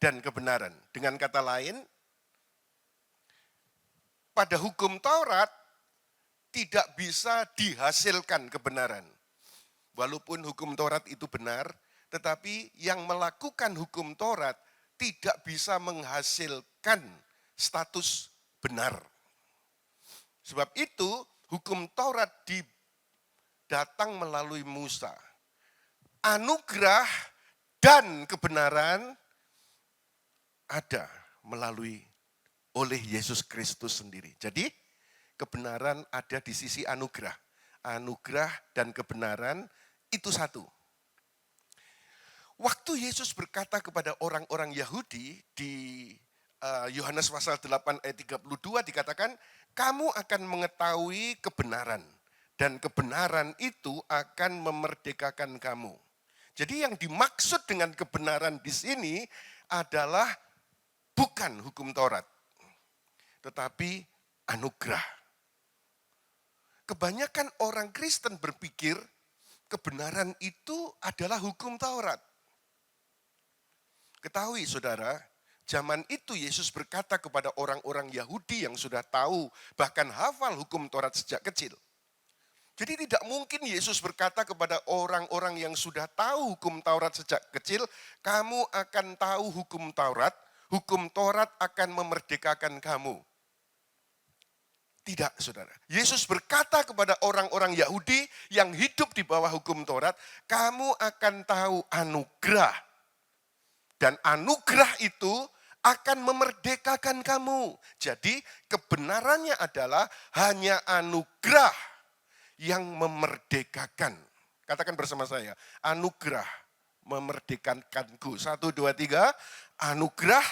Speaker 2: dan kebenaran. Dengan kata lain, pada hukum Taurat tidak bisa dihasilkan kebenaran. Walaupun hukum Taurat itu benar, tetapi yang melakukan hukum Taurat tidak bisa menghasilkan status benar. Sebab itu hukum Taurat datang melalui Musa. Anugerah dan kebenaran ada melalui oleh Yesus Kristus sendiri. Jadi kebenaran ada di sisi anugerah. Anugerah dan kebenaran itu satu. Waktu Yesus berkata kepada orang-orang Yahudi di Yohanes pasal 8 ayat 32 dikatakan, kamu akan mengetahui kebenaran dan kebenaran itu akan memerdekakan kamu. Jadi yang dimaksud dengan kebenaran di sini adalah bukan hukum Taurat, tetapi anugerah. Kebanyakan orang Kristen berpikir kebenaran itu adalah hukum Taurat. Ketahui saudara, zaman itu Yesus berkata kepada orang-orang Yahudi yang sudah tahu, bahkan hafal hukum Taurat sejak kecil. Jadi tidak mungkin Yesus berkata kepada orang-orang yang sudah tahu hukum Taurat sejak kecil, kamu akan tahu hukum Taurat akan memerdekakan kamu. Tidak, saudara. Yesus berkata kepada orang-orang Yahudi yang hidup di bawah hukum Taurat, kamu akan tahu anugerah. Dan anugerah itu akan memerdekakan kamu. Jadi kebenarannya adalah hanya anugerah yang memerdekakan. Katakan bersama saya, anugerah memerdekakanku. 1, 2, 3, anugerah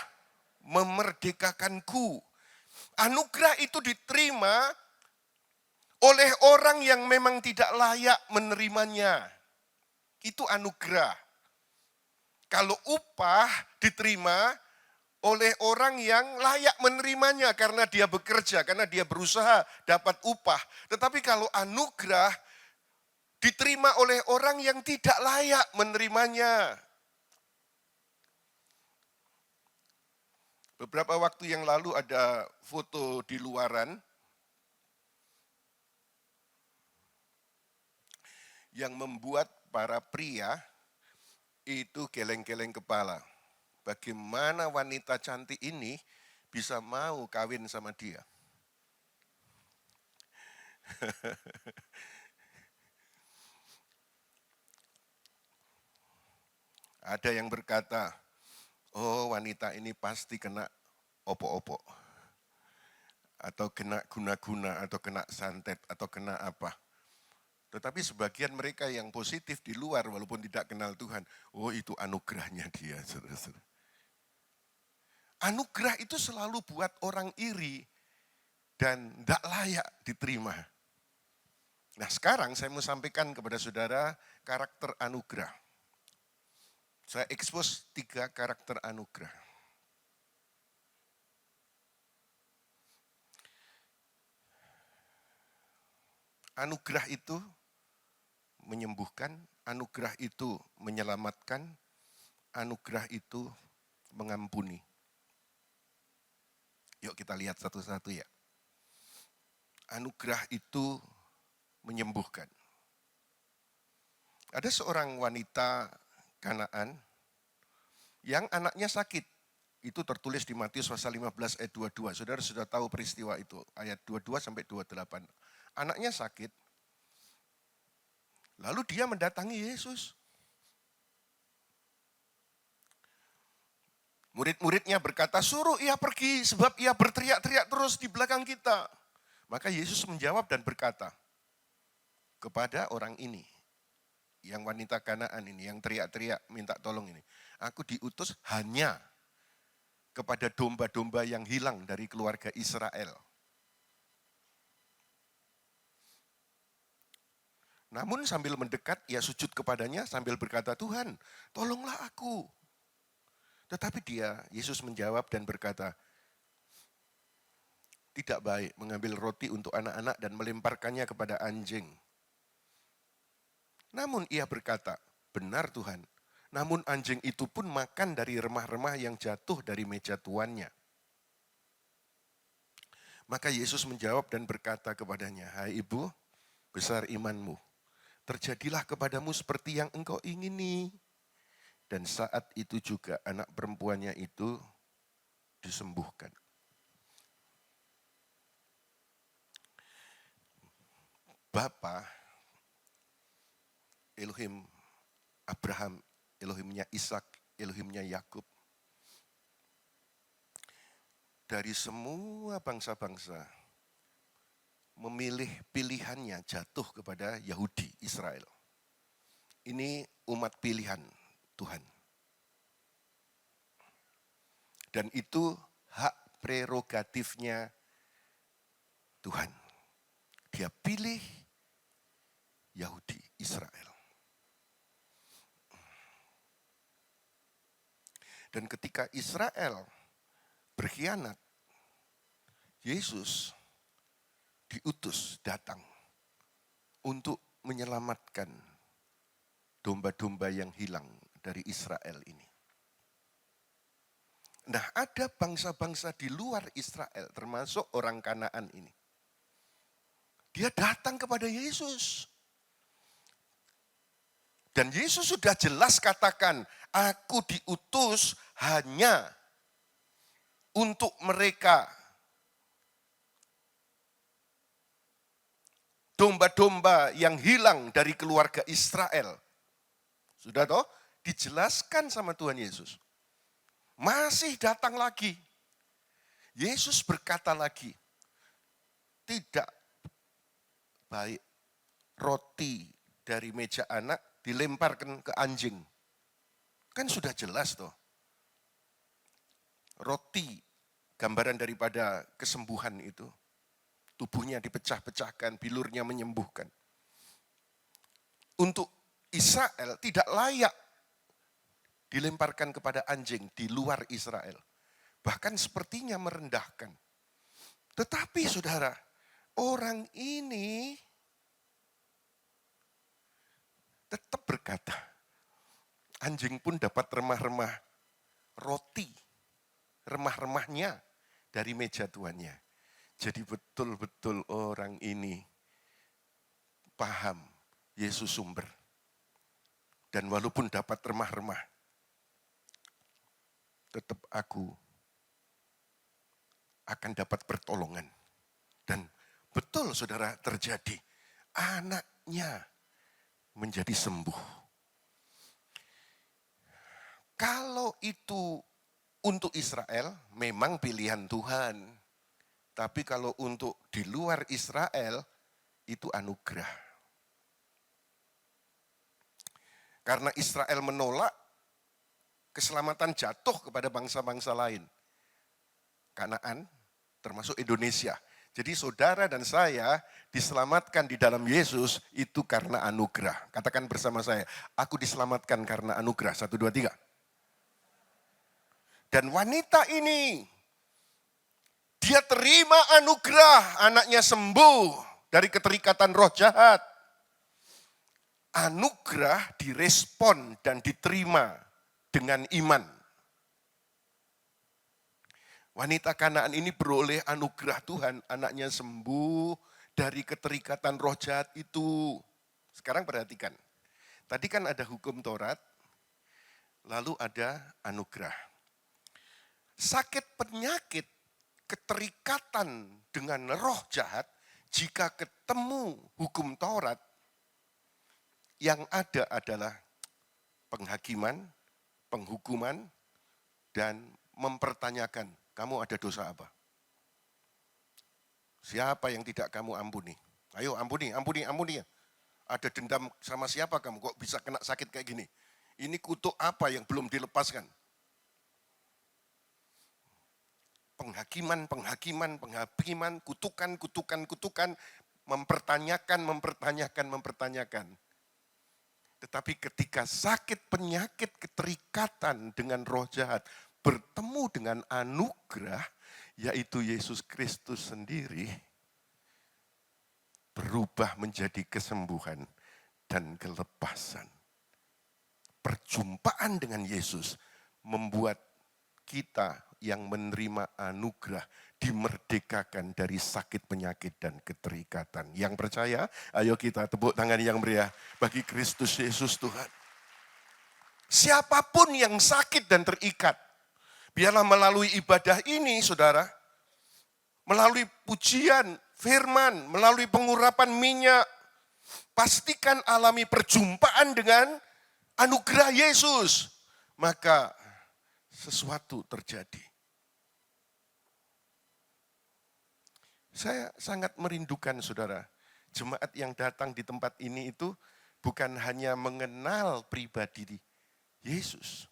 Speaker 2: memerdekakanku. Anugerah itu diterima oleh orang yang memang tidak layak menerimanya. Itu anugerah. Kalau upah diterima oleh orang yang layak menerimanya karena dia bekerja, karena dia berusaha dapat upah. Tetapi kalau anugerah diterima oleh orang yang tidak layak menerimanya. Beberapa waktu yang lalu ada foto di luaran yang membuat para pria itu geleng-geleng kepala. Bagaimana wanita cantik ini bisa mau kawin sama dia? Ada yang berkata, oh wanita ini pasti kena opo-opo. Atau kena guna-guna, atau kena santet, atau kena apa. Tetapi sebagian mereka yang positif di luar walaupun tidak kenal Tuhan, oh itu anugerahnya dia, saudara-saudara. Anugerah itu selalu buat orang iri dan tidak layak diterima. Nah sekarang saya mau sampaikan kepada saudara karakter anugerah. Saya expose 3 karakter anugerah. Anugerah itu menyembuhkan, anugerah itu menyelamatkan, anugerah itu mengampuni. Yuk kita lihat satu-satu ya. Anugerah itu menyembuhkan. Ada seorang wanita Kanaan yang anaknya sakit. Itu tertulis di Matius pasal 15 ayat 22. Saudara sudah tahu peristiwa itu, ayat 22 sampai 28. Anaknya sakit, lalu dia mendatangi Yesus. Murid-muridnya berkata, suruh ia pergi sebab ia berteriak-teriak terus di belakang kita. Maka Yesus menjawab dan berkata kepada orang ini, yang wanita Kanaan ini, yang teriak-teriak minta tolong ini. Aku diutus hanya kepada domba-domba yang hilang dari keluarga Israel. Namun sambil mendekat, ia sujud kepadanya sambil berkata, Tuhan, tolonglah aku. Tetapi Yesus menjawab dan berkata, tidak baik mengambil roti untuk anak-anak dan melemparkannya kepada anjing. Namun ia berkata, benar Tuhan, namun anjing itu pun makan dari remah-remah yang jatuh dari meja tuannya. Maka Yesus menjawab dan berkata kepadanya, hai ibu, besar imanmu, terjadilah kepadamu seperti yang engkau ingini. Dan saat itu juga anak perempuannya itu disembuhkan. Bapa, Elohim Abraham, Elohimnya Ishak, Elohimnya Yakub, dari semua bangsa-bangsa memilih pilihannya jatuh kepada Yahudi, Israel. Ini umat pilihan Tuhan. Dan itu hak prerogatifnya Tuhan. Dia pilih Yahudi, Israel. Dan ketika Israel berkhianat, Yesus diutus datang untuk menyelamatkan domba-domba yang hilang dari Israel ini. Nah, ada bangsa-bangsa di luar Israel, termasuk orang Kanaan ini. Dia datang kepada Yesus. Dan Yesus sudah jelas katakan, aku diutus hanya untuk mereka. Domba-domba yang hilang dari keluarga Israel. Sudah toh? Dijelaskan sama Tuhan Yesus. Masih datang lagi. Yesus berkata lagi, tidak baik roti dari meja anak dilemparkan ke anjing. Kan sudah jelas toh. Roti, gambaran daripada kesembuhan itu. Tubuhnya dipecah-pecahkan, bilurnya menyembuhkan. Untuk Israel tidak layak dilemparkan kepada anjing di luar Israel. Bahkan sepertinya merendahkan. Tetapi saudara, orang ini tetap berkata, anjing pun dapat remah-remah roti, remah-remahnya dari meja tuannya. Jadi betul-betul orang ini paham Yesus sumber. Dan walaupun dapat remah-remah, tetap aku akan dapat pertolongan. Dan betul saudara terjadi, anaknya menjadi sembuh. Kalau itu untuk Israel, memang pilihan Tuhan. Tapi kalau untuk di luar Israel, itu anugerah. Karena Israel menolak, keselamatan jatuh kepada bangsa-bangsa lain. Kanaan, termasuk Indonesia. Jadi saudara dan saya diselamatkan di dalam Yesus itu karena anugerah. Katakan bersama saya, aku diselamatkan karena anugerah. 1, 2, 3. Dan wanita ini, dia terima anugerah, anaknya sembuh dari keterikatan roh jahat. Anugerah direspon dan diterima dengan iman. Wanita Kanaan ini beroleh anugerah Tuhan, anaknya sembuh dari keterikatan roh jahat itu. Sekarang perhatikan, tadi kan ada hukum Taurat, lalu ada anugerah. Sakit penyakit, keterikatan dengan roh jahat, jika ketemu hukum Taurat, yang ada adalah penghakiman, penghukuman, dan mempertanyakan, kamu ada dosa apa? Siapa yang tidak kamu ampuni? Ayo ampuni. Ada dendam sama siapa kamu? Kok bisa kena sakit kayak gini? Ini kutuk apa yang belum dilepaskan? Penghakiman, kutukan, mempertanyakan. Tetapi ketika sakit penyakit keterikatan dengan roh jahat bertemu dengan anugerah, yaitu Yesus Kristus sendiri, berubah menjadi kesembuhan dan kelepasan. Perjumpaan dengan Yesus membuat kita yang menerima anugerah dimerdekakan dari sakit penyakit dan keterikatan. Yang percaya, ayo kita tepuk tangan yang meriah bagi Kristus Yesus Tuhan. Siapapun yang sakit dan terikat, biarlah melalui ibadah ini saudara, melalui pujian, firman, melalui pengurapan minyak, pastikan alami perjumpaan dengan anugerah Yesus. Maka sesuatu terjadi. Saya sangat merindukan saudara, jemaat yang datang di tempat ini itu bukan hanya mengenal pribadi Yesus.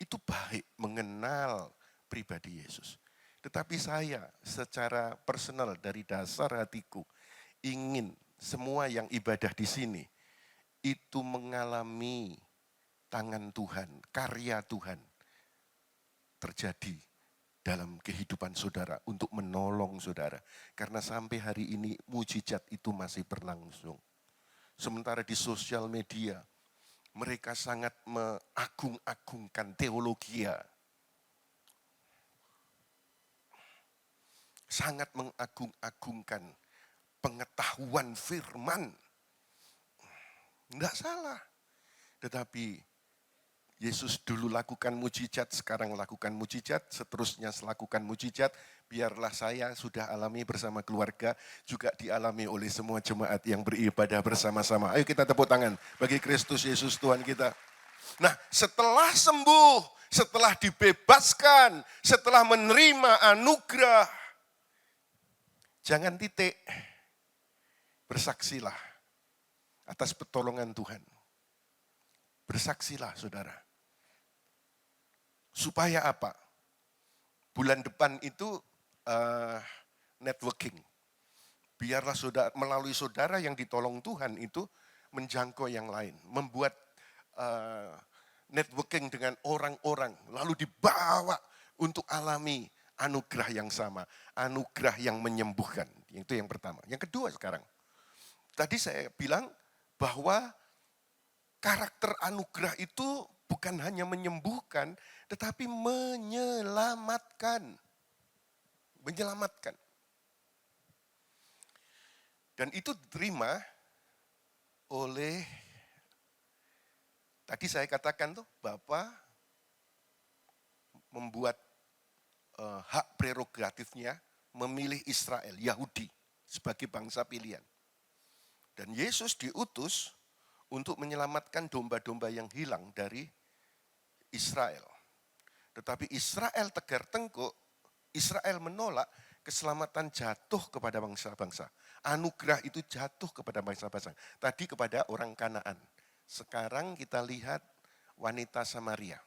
Speaker 2: Itu baik mengenal pribadi Yesus. Tetapi saya secara personal dari dasar hatiku ingin semua yang ibadah di sini itu mengalami tangan Tuhan, karya Tuhan terjadi dalam kehidupan saudara untuk menolong saudara. Karena sampai hari ini mujizat itu masih berlangsung. Sementara di sosial media mereka sangat mengagung-agungkan teologi. Sangat mengagung-agungkan pengetahuan firman. Enggak salah. Tetapi Yesus dulu lakukan mujizat, sekarang lakukan mujizat, seterusnya lakukan mujizat. Biarlah saya sudah alami bersama keluarga, juga dialami oleh semua jemaat yang beribadah bersama-sama. Ayo kita tepuk tangan bagi Kristus Yesus Tuhan kita. Nah, setelah sembuh, setelah dibebaskan, setelah menerima anugerah, jangan titik, bersaksilah atas pertolongan Tuhan. Bersaksilah saudara. Supaya apa? Bulan depan itu networking. Biarlah saudara, melalui saudara yang ditolong Tuhan itu menjangkau yang lain. Membuat networking dengan orang-orang. Lalu dibawa untuk alami anugerah yang sama. Anugerah yang menyembuhkan. Itu yang pertama. Yang kedua sekarang. Tadi saya bilang bahwa karakter anugerah itu bukan hanya menyembuhkan, tetapi menyelamatkan. Menyelamatkan. Dan itu diterima oleh, tadi saya katakan tuh, Bapa membuat hak prerogatifnya memilih Israel, Yahudi, sebagai bangsa pilihan. Dan Yesus diutus untuk menyelamatkan domba-domba yang hilang dari Israel. Tetapi Israel tegar tengkuk, Israel menolak, keselamatan jatuh kepada bangsa-bangsa. Anugerah itu jatuh kepada bangsa-bangsa. Tadi kepada orang Kanaan. Sekarang kita lihat wanita Samaria.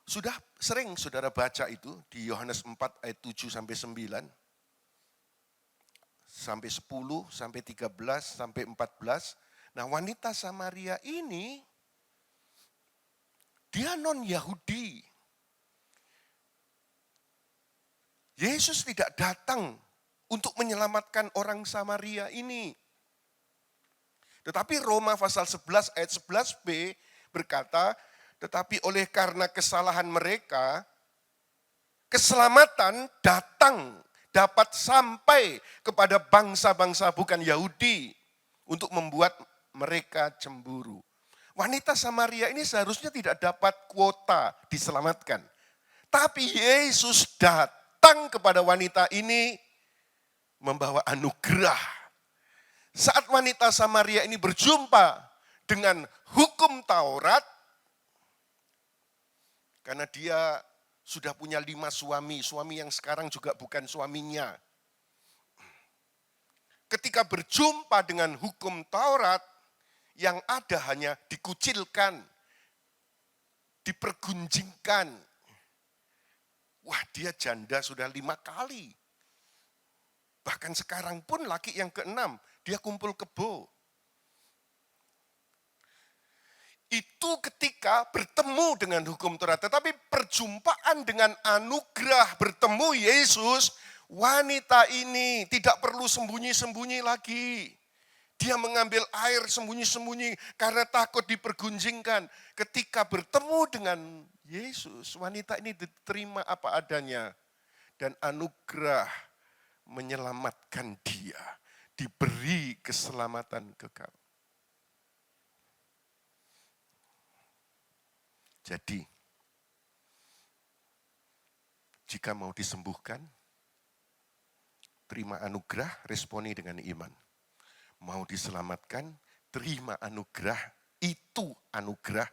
Speaker 2: Sudah sering saudara baca itu di Yohanes 4 ayat 7 sampai 9, sampai 10, sampai 13, sampai 14. Nah, wanita Samaria ini, dia non-Yahudi. Yesus tidak datang untuk menyelamatkan orang Samaria ini. Tetapi Roma pasal 11 ayat 11b berkata, tetapi oleh karena kesalahan mereka, keselamatan dapat sampai kepada bangsa-bangsa bukan Yahudi untuk membuat mereka cemburu. Wanita Samaria ini seharusnya tidak dapat kuota diselamatkan. Tapi Yesus datang kepada wanita ini membawa anugerah. Saat wanita Samaria ini berjumpa dengan hukum Taurat, karena dia sudah punya 5 suami yang sekarang juga bukan suaminya. Ketika berjumpa dengan hukum Taurat, yang ada hanya dikucilkan, dipergunjingkan. Wah, dia janda sudah 5 kali. Bahkan sekarang pun laki yang ke-6, dia kumpul kebo. Itu ketika bertemu dengan hukum Taurat. Tetapi perjumpaan dengan anugerah bertemu Yesus, wanita ini tidak perlu sembunyi-sembunyi lagi. Dia mengambil air sembunyi-sembunyi karena takut dipergunjingkan. Ketika bertemu dengan Yesus, wanita ini diterima apa adanya. Dan anugerah menyelamatkan dia. Diberi keselamatan kekal. Jadi, jika mau disembuhkan, terima anugerah, responi dengan iman. Mau diselamatkan, terima anugerah, itu anugerah,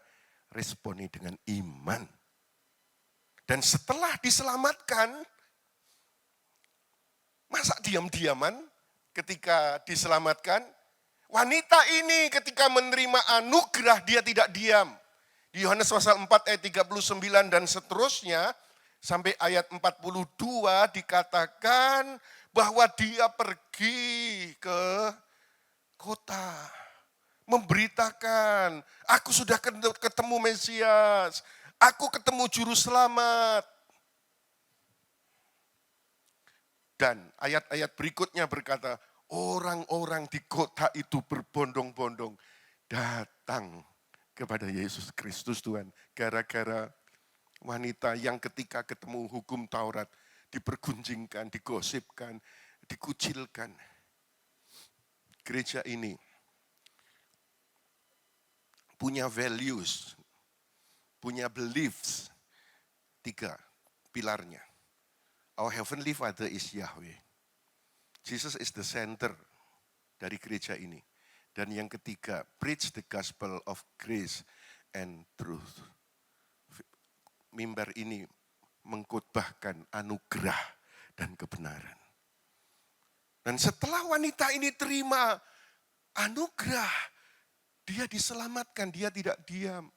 Speaker 2: responi dengan iman. Dan setelah diselamatkan, masa diam-diaman ketika diselamatkan? Wanita ini ketika menerima anugerah, dia tidak diam. Di Yohanes pasal 4 ayat 39 dan seterusnya, sampai ayat 42 dikatakan bahwa dia pergi ke kota. Memberitakan, aku sudah ketemu Mesias, aku ketemu Juru Selamat. Dan ayat-ayat berikutnya berkata, orang-orang di kota itu berbondong-bondong datang kepada Yesus Kristus Tuhan. Gara-gara wanita yang ketika ketemu hukum Taurat dipergunjingkan, digosipkan, dikucilkan. Gereja ini punya values, punya beliefs, 3 pilarnya. Our Heavenly Father is Yahweh. Jesus is the center dari gereja ini. Dan yang ketiga, preach the gospel of grace and truth. Mimbar ini mengkhotbahkan anugerah dan kebenaran. Dan setelah wanita ini terima anugerah, dia diselamatkan, dia tidak diam.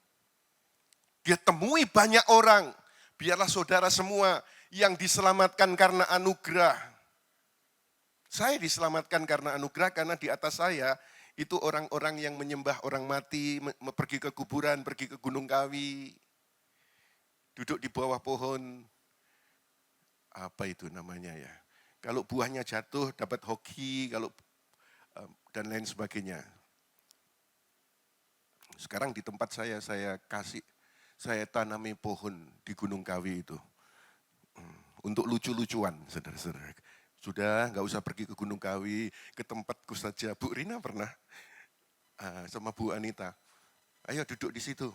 Speaker 2: Dia temui banyak orang, biarlah saudara semua yang diselamatkan karena anugerah. Saya diselamatkan karena anugerah, karena di atas saya itu orang-orang yang menyembah orang mati, pergi ke kuburan, pergi ke Gunung Kawi, duduk di bawah pohon, apa itu namanya ya, kalau buahnya jatuh dapat hoki, kalau dan lain sebagainya. Sekarang di tempat saya tanami pohon di Gunung Kawi itu, untuk lucu-lucuan, saudara-saudara. Sudah, nggak usah pergi ke Gunung Kawi, ke tempatku saja. Bu Rina pernah sama Bu Anita, ayo duduk di situ,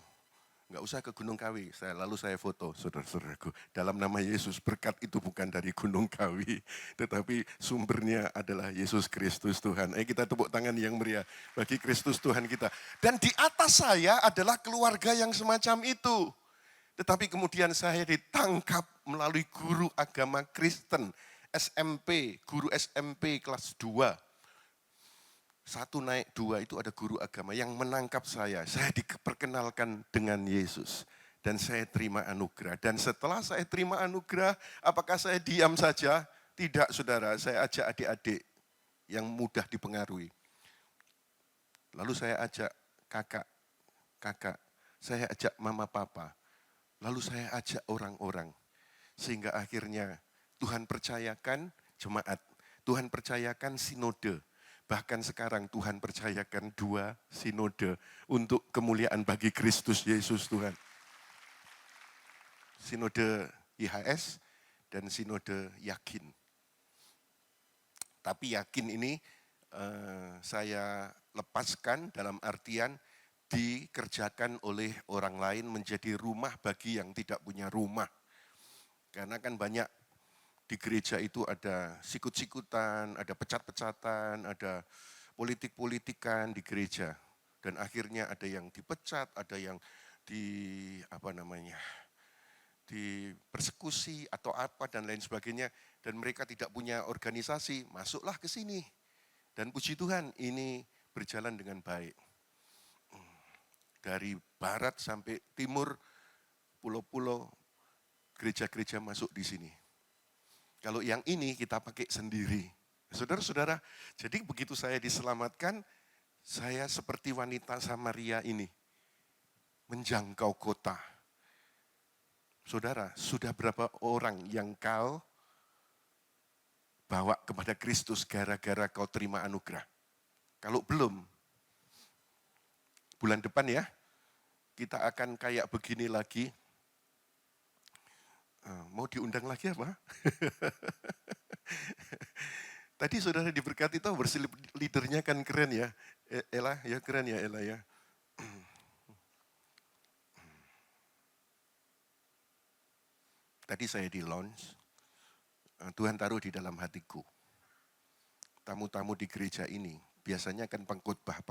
Speaker 2: nggak usah ke Gunung Kawi. Lalu saya foto, saudara-saudaraku. Dalam nama Yesus, berkat itu bukan dari Gunung Kawi, tetapi sumbernya adalah Yesus Kristus Tuhan. Ayo kita tepuk tangan yang meriah bagi Kristus Tuhan kita. Dan di atas saya adalah keluarga yang semacam itu. Tetapi kemudian saya ditangkap melalui guru agama Kristen, SMP, guru SMP kelas 2. 1 naik 2 itu ada guru agama yang menangkap saya diperkenalkan dengan Yesus. Dan saya terima anugerah. Dan setelah saya terima anugerah, apakah saya diam saja? Tidak, saudara. Saya ajak adik-adik yang mudah dipengaruhi. Lalu saya ajak kakak. Saya ajak mama papa. Lalu saya ajak orang-orang. Sehingga akhirnya Tuhan percayakan jemaat. Tuhan percayakan sinode. Bahkan sekarang Tuhan percayakan 2 sinode untuk kemuliaan bagi Kristus Yesus Tuhan. Sinode IHS dan sinode yakin. Tapi yakin ini saya lepaskan dalam artian dikerjakan oleh orang lain menjadi rumah bagi yang tidak punya rumah. Karena kan banyak di gereja itu ada sikut-sikutan, ada pecat-pecatan, ada politik-politikan di gereja. Dan akhirnya ada yang dipecat, ada yang dipersekusi atau apa dan lain sebagainya. Dan mereka tidak punya organisasi, masuklah ke sini. Dan puji Tuhan ini berjalan dengan baik. Dari barat sampai timur, pulau-pulau, gereja-gereja masuk di sini. Kalau yang ini kita pakai sendiri. Saudara-saudara, jadi begitu saya diselamatkan, saya seperti wanita Samaria ini. Menjangkau kota. Saudara, sudah berapa orang yang kau bawa kepada Kristus gara-gara kau terima anugerah? Kalau belum, bulan depan ya, kita akan kayak begini lagi. Mau diundang lagi apa? Tadi saudara diberkati tahu bersih leadernya kan keren ya. Ella ya, keren ya Ella ya. Tadi saya di launch, Tuhan taruh di dalam hatiku. Tamu-tamu di gereja ini, biasanya kan pengkhotbah.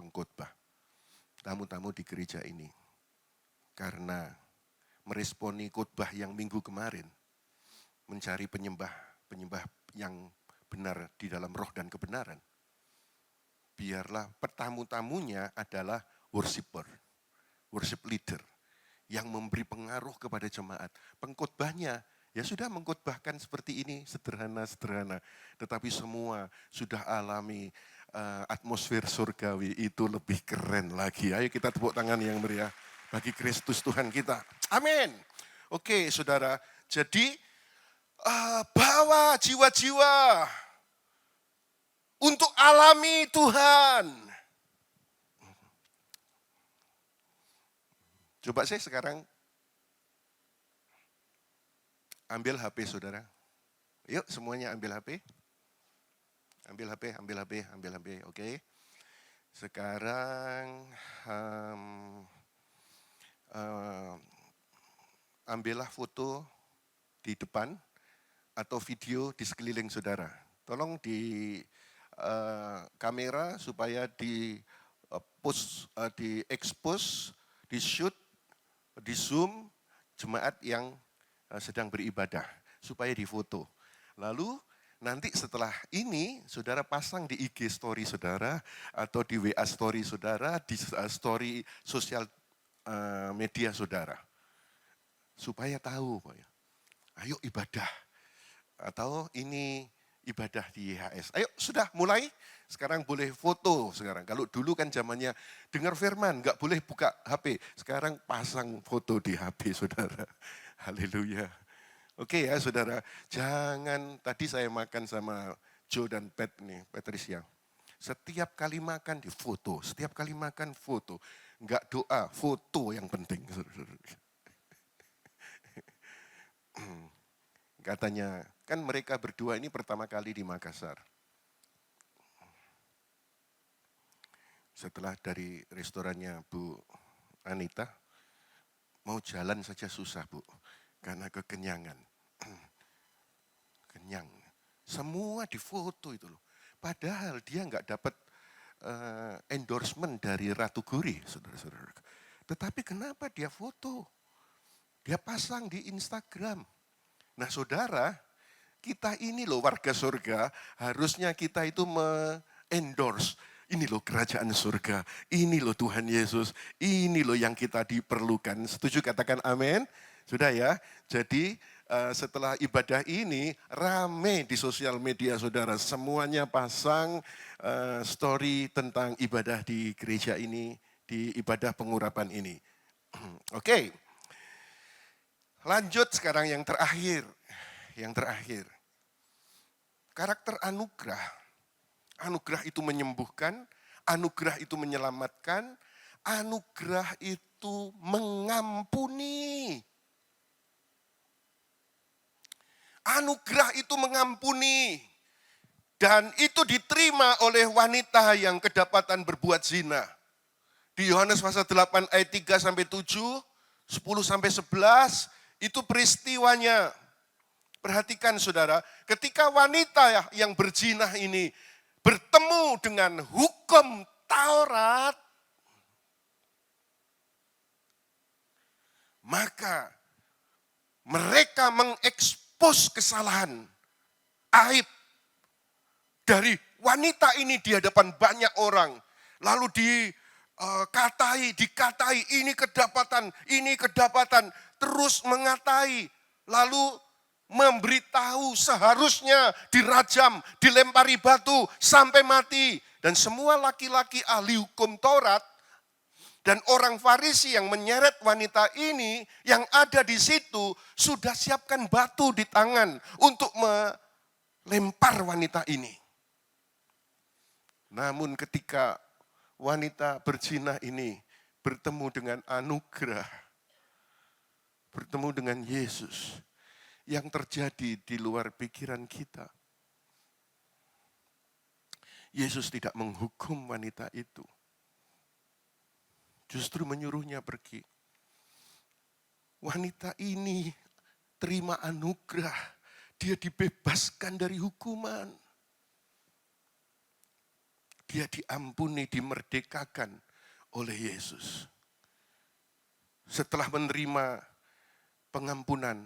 Speaker 2: Tamu-tamu di gereja ini. Karena meresponi khotbah yang minggu kemarin, mencari penyembah yang benar di dalam roh dan kebenaran. Biarlah tamu-tamunya adalah worshiper, worship leader, yang memberi pengaruh kepada jemaat. Pengkhotbahnya, ya sudah mengkhotbahkan seperti ini, sederhana-sederhana. Tetapi semua sudah alami atmosfer surgawi, itu lebih keren lagi. Ayo kita tepuk tangan yang meriah bagi Kristus Tuhan kita. Amin. Oke saudara, jadi bawa jiwa-jiwa untuk alami Tuhan. Coba saya sekarang ambil HP saudara. Yuk semuanya ambil HP. Ambil HP, oke. Sekarang ambillah foto di depan atau video di sekeliling saudara. Tolong di kamera supaya di expose, di shoot, di zoom jemaat yang sedang beribadah supaya difoto. Lalu nanti setelah ini saudara pasang di IG story saudara atau di WA story saudara, di story sosial media saudara. Supaya tahu, ayo ibadah. Atau ini ibadah di YHS. Ayo sudah mulai, sekarang boleh foto sekarang. Kalau dulu kan zamannya dengar firman, enggak boleh buka HP. Sekarang pasang foto di HP saudara. Haleluya. Oke ya saudara, jangan, tadi saya makan sama Joe dan Patricia. Setiap kali makan di foto, setiap kali makan foto. Enggak doa, foto yang penting. Katanya, kan mereka berdua ini pertama kali di Makassar. Setelah dari restorannya Bu Anita, mau jalan saja susah Bu, karena kekenyangan. Kenyang. Semua difoto itu loh. Padahal dia nggak dapat endorsement dari Ratu Guri, saudara-saudara. Tetapi kenapa dia foto? Dia pasang di Instagram. Nah saudara, kita ini loh warga surga, harusnya kita itu endorse. Ini loh kerajaan surga, ini loh Tuhan Yesus, ini loh yang kita diperlukan. Setuju katakan amin? Sudah ya, jadi setelah ibadah ini rame di sosial media saudara. Semuanya pasang story tentang ibadah di gereja ini, di ibadah pengurapan ini. Oke, lanjut sekarang yang terakhir. Yang terakhir, karakter anugerah. Anugerah itu menyembuhkan, anugerah itu menyelamatkan, anugerah itu mengampuni. Anugerah itu mengampuni. Dan itu diterima oleh wanita yang kedapatan berbuat zina. Di Yohanes pasal 8 ayat 3 sampai 7, 10 sampai 11, itu peristiwanya. Perhatikan saudara, ketika wanita yang berzina ini bertemu dengan hukum Taurat, maka mereka mengekspos kesalahan, aib dari wanita ini di hadapan banyak orang. Lalu dikatai, ini kedapatan, terus mengatai, lalu memberitahu seharusnya dirajam, dilempari batu sampai mati. Dan semua laki-laki ahli hukum Taurat dan orang Farisi yang menyeret wanita ini yang ada di situ sudah siapkan batu di tangan untuk melempar wanita ini. Namun ketika wanita berzina ini bertemu dengan anugerah, bertemu dengan Yesus, yang terjadi di luar pikiran kita. Yesus tidak menghukum wanita itu. Justru menyuruhnya pergi. Wanita ini terima anugerah. Dia dibebaskan dari hukuman. Dia diampuni, dimerdekakan oleh Yesus. Setelah menerima pengampunan,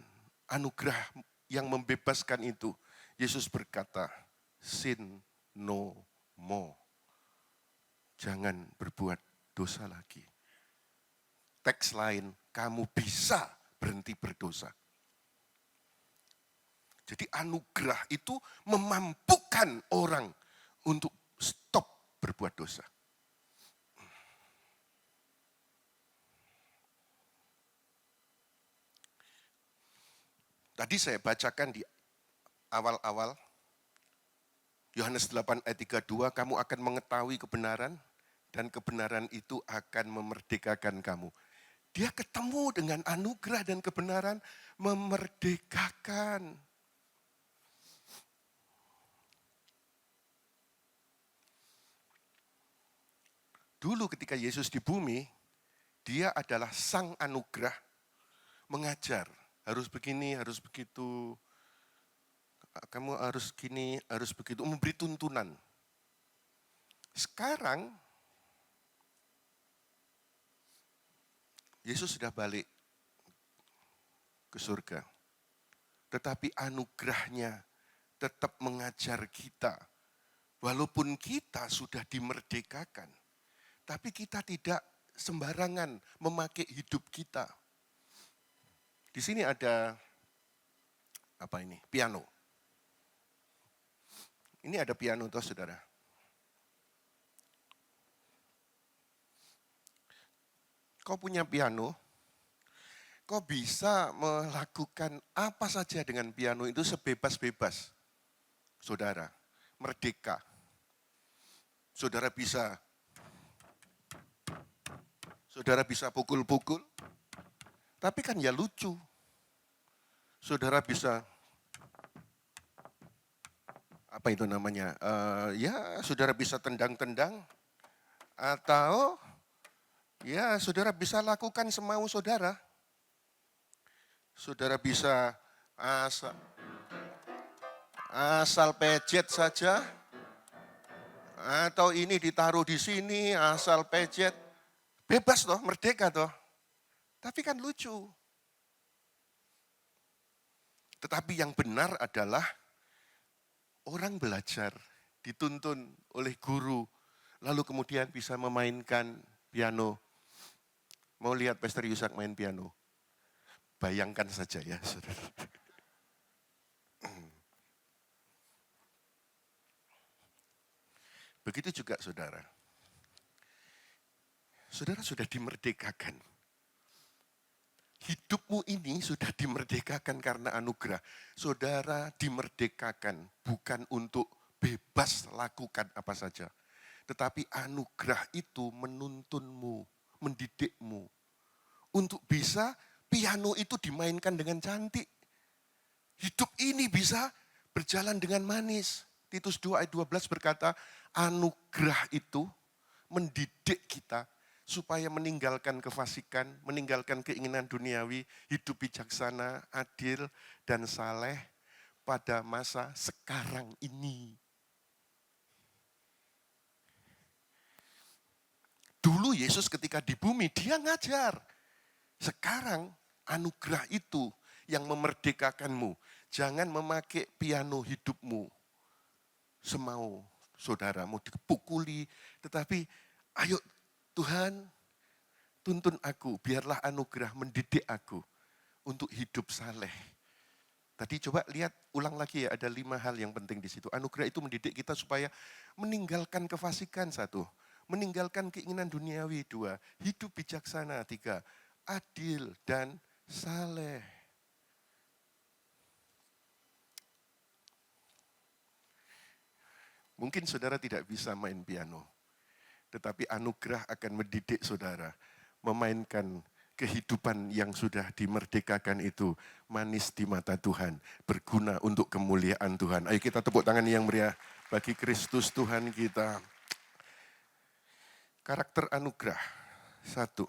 Speaker 2: anugerah yang membebaskan itu, Yesus berkata, sin no more. Jangan berbuat dosa lagi. Teks lain, kamu bisa berhenti berdosa. Jadi anugerah itu memampukan orang untuk stop berbuat dosa. Tadi saya bacakan di awal-awal, Yohanes 8 ayat 32, kamu akan mengetahui kebenaran, dan kebenaran itu akan memerdekakan kamu. Dia ketemu dengan anugerah dan kebenaran, memerdekakan. Dulu ketika Yesus di bumi, dia adalah sang anugerah, mengajar. Harus begini, harus begitu. Kamu harus gini, harus begitu. Memberi tuntunan. Sekarang, Yesus sudah balik ke surga. Tetapi anugerahnya tetap mengajar kita. Walaupun kita sudah dimerdekakan. Tapi kita tidak sembarangan memakai hidup kita. Di sini ada piano. Ini ada piano toh saudara. Kau punya piano, kau bisa melakukan apa saja dengan piano itu sebebas-bebas. Saudara, merdeka. Saudara bisa pukul-pukul. Tapi kan ya lucu. Saudara bisa, saudara bisa tendang-tendang. Atau, saudara bisa lakukan semau saudara. Saudara bisa asal pejet saja. Atau ini ditaruh di sini, asal pejet. Bebas toh, merdeka toh. Tapi kan lucu. Tetapi yang benar adalah orang belajar, dituntun oleh guru, lalu kemudian bisa memainkan piano. Mau lihat Pastor Yusak main piano? Bayangkan saja ya, saudara. Begitu juga saudara. Saudara sudah dimerdekakan. Hidupmu ini sudah dimerdekakan karena anugerah. Saudara dimerdekakan bukan untuk bebas lakukan apa saja. Tetapi anugerah itu menuntunmu, mendidikmu. Untuk bisa piano itu dimainkan dengan cantik. Hidup ini bisa berjalan dengan manis. Titus 2 ayat 12 berkata, anugerah itu mendidik kita supaya meninggalkan kefasikan, meninggalkan keinginan duniawi, hidup bijaksana, adil, dan saleh pada masa sekarang ini. Dulu Yesus ketika di bumi, dia ngajar. Sekarang anugerah itu yang memerdekakanmu. Jangan memakai piano hidupmu semau saudaramu dipukuli. Tetapi ayo Tuhan, tuntun aku, biarlah anugerah mendidik aku untuk hidup saleh. Tadi coba lihat, ulang lagi ya, ada 5 hal yang penting di situ. Anugerah itu mendidik kita supaya meninggalkan kefasikan 1, meninggalkan keinginan duniawi 2, hidup bijaksana 3, adil dan saleh. Mungkin saudara tidak bisa main piano, tetapi anugerah akan mendidik saudara memainkan kehidupan yang sudah dimerdekakan itu manis di mata Tuhan, berguna untuk kemuliaan Tuhan. Ayo kita tepuk tangan yang meriah bagi Kristus Tuhan kita. Karakter anugerah 1,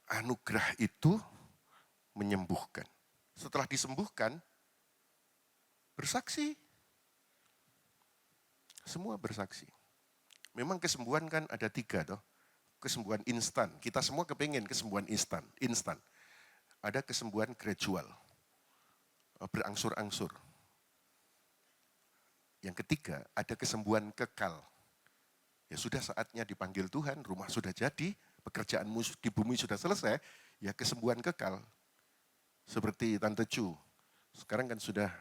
Speaker 2: anugerah itu menyembuhkan. Setelah disembuhkan, bersaksi. Semua bersaksi. Memang kesembuhan kan ada 3 toh. Kesembuhan instan. Kita semua kepengen kesembuhan instan. Ada kesembuhan gradual. Berangsur-angsur. Yang ketiga, ada kesembuhan kekal. Ya sudah saatnya dipanggil Tuhan, rumah sudah jadi, pekerjaanmu di bumi sudah selesai, ya kesembuhan kekal. Seperti Tante Chu, sekarang kan sudah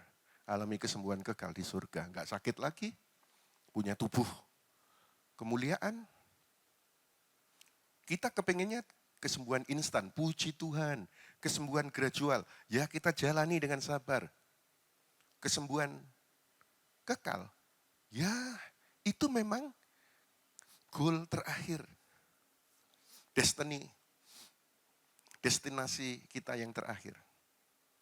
Speaker 2: alami kesembuhan kekal di surga. Enggak sakit lagi, punya tubuh kemuliaan. Kita kepengennya kesembuhan instan, puji Tuhan. Kesembuhan gradual, ya kita jalani dengan sabar. Kesembuhan kekal, ya itu memang goal terakhir. Destinasi kita yang terakhir.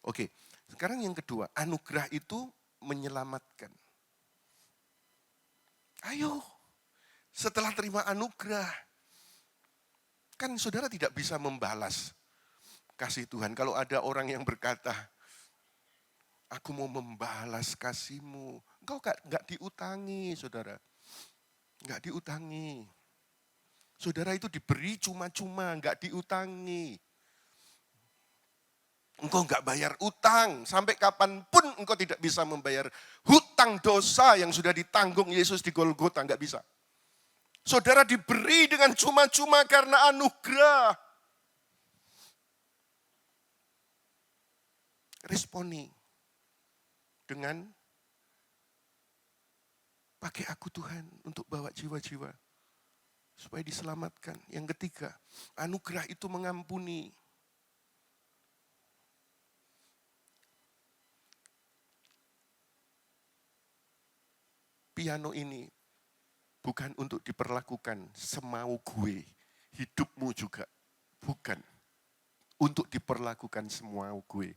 Speaker 2: Oke, sekarang yang kedua, anugerah itu menyelamatkan. Ayo, setelah terima anugerah, kan saudara tidak bisa membalas kasih Tuhan. Kalau ada orang yang berkata, aku mau membalas kasih-Mu. Engkau enggak diutangi, saudara. Enggak diutangi. Saudara itu diberi cuma-cuma, enggak diutangi. Engkau enggak bayar utang. Sampai kapanpun engkau tidak bisa membayar hutang dosa yang sudah ditanggung Yesus di Golgota. Enggak bisa. Saudara diberi dengan cuma-cuma karena anugerah. Responi dengan pakai aku Tuhan untuk bawa jiwa-jiwa supaya diselamatkan. Yang ketiga, anugerah itu mengampuni. Piano ini bukan untuk diperlakukan semau gue, hidupmu juga bukan untuk diperlakukan semau gue.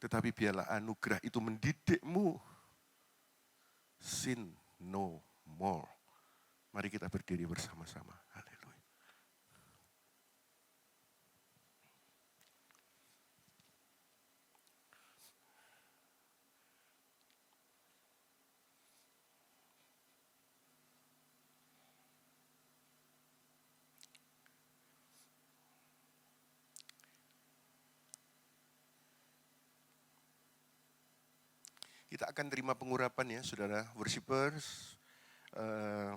Speaker 2: Tetapi biarlah anugerah itu mendidikmu. Sin no more. Mari kita berdiri bersama-sama. Haleluya. Kita akan terima pengurapan ya, saudara worshipers.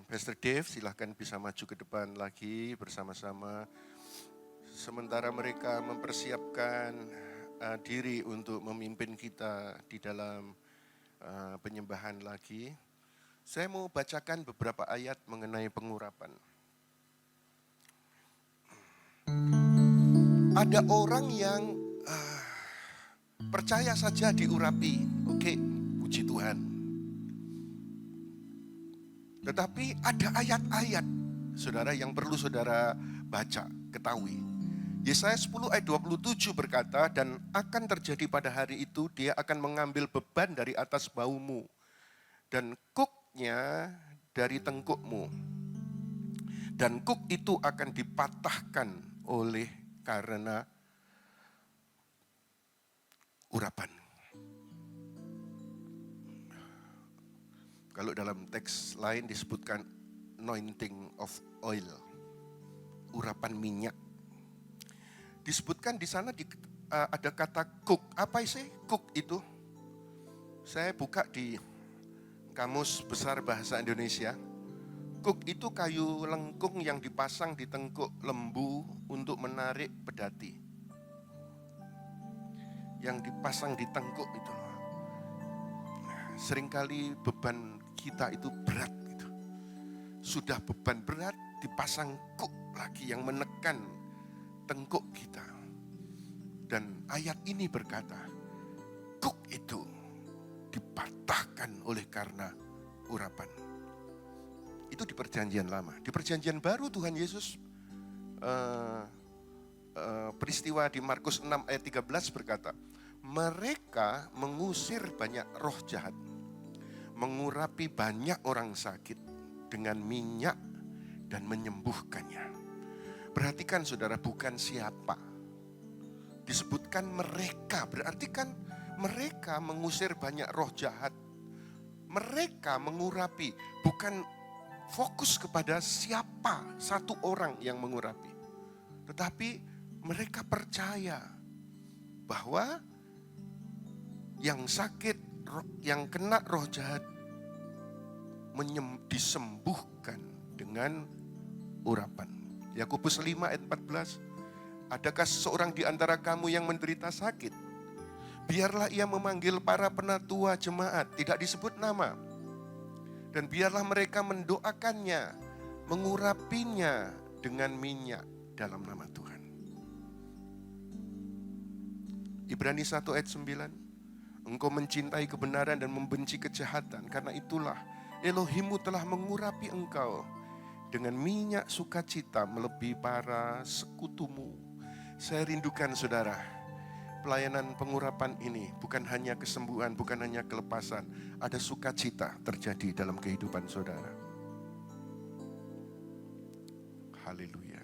Speaker 2: Pastor Dave, silahkan bisa maju ke depan lagi bersama-sama. Sementara mereka mempersiapkan diri untuk memimpin kita di dalam penyembahan lagi. Saya mau bacakan beberapa ayat mengenai pengurapan. Ada orang yang percaya saja diurapi. Oke, puji Tuhan. Tetapi ada ayat-ayat, saudara, yang perlu saudara baca, ketahui. Yesaya 10 ayat 27 berkata, dan akan terjadi pada hari itu, dia akan mengambil beban dari atas baumu, dan kuknya dari tengkukmu. Dan kuk itu akan dipatahkan oleh karena urapan. Kalau dalam teks lain disebutkan anointing of oil, urapan minyak. Disebutkan di sana ada kata cook. Apa sih cook itu? Saya buka di Kamus Besar Bahasa Indonesia. Cook itu kayu lengkung yang dipasang di tengkuk lembu untuk menarik pedati. Yang dipasang di tengkuk itu loh. Seringkali beban kita itu berat gitu. Sudah beban berat dipasang kuk lagi yang menekan tengkuk kita. Dan ayat ini berkata, kuk itu dipatahkan oleh karena urapan. Itu di perjanjian lama. Di perjanjian baru Tuhan Yesus peristiwa di Markus 6 ayat 13 berkata, mereka mengusir banyak roh jahat, mengurapi banyak orang sakit dengan minyak dan menyembuhkannya. Perhatikan saudara, bukan siapa. Disebutkan mereka, berarti kan mereka mengusir banyak roh jahat. Mereka mengurapi, bukan fokus kepada siapa satu orang yang mengurapi. Tetapi mereka percaya bahwa yang sakit, yang kena roh jahat disembuhkan dengan urapan. Yakobus 5 ayat 14. Adakah seseorang di antara kamu yang menderita sakit? Biarlah ia memanggil para penatua jemaat, tidak disebut nama. Dan biarlah mereka mendoakannya, mengurapinya dengan minyak dalam nama Tuhan. Ibrani 1 ayat 9. Engkau mencintai kebenaran dan membenci kejahatan. Karena itulah Elohimmu telah mengurapi engkau dengan minyak sukacita melebihi para sekutumu. Saya rindukan saudara, pelayanan pengurapan ini bukan hanya kesembuhan, bukan hanya kelepasan. Ada sukacita terjadi dalam kehidupan saudara. Haleluya.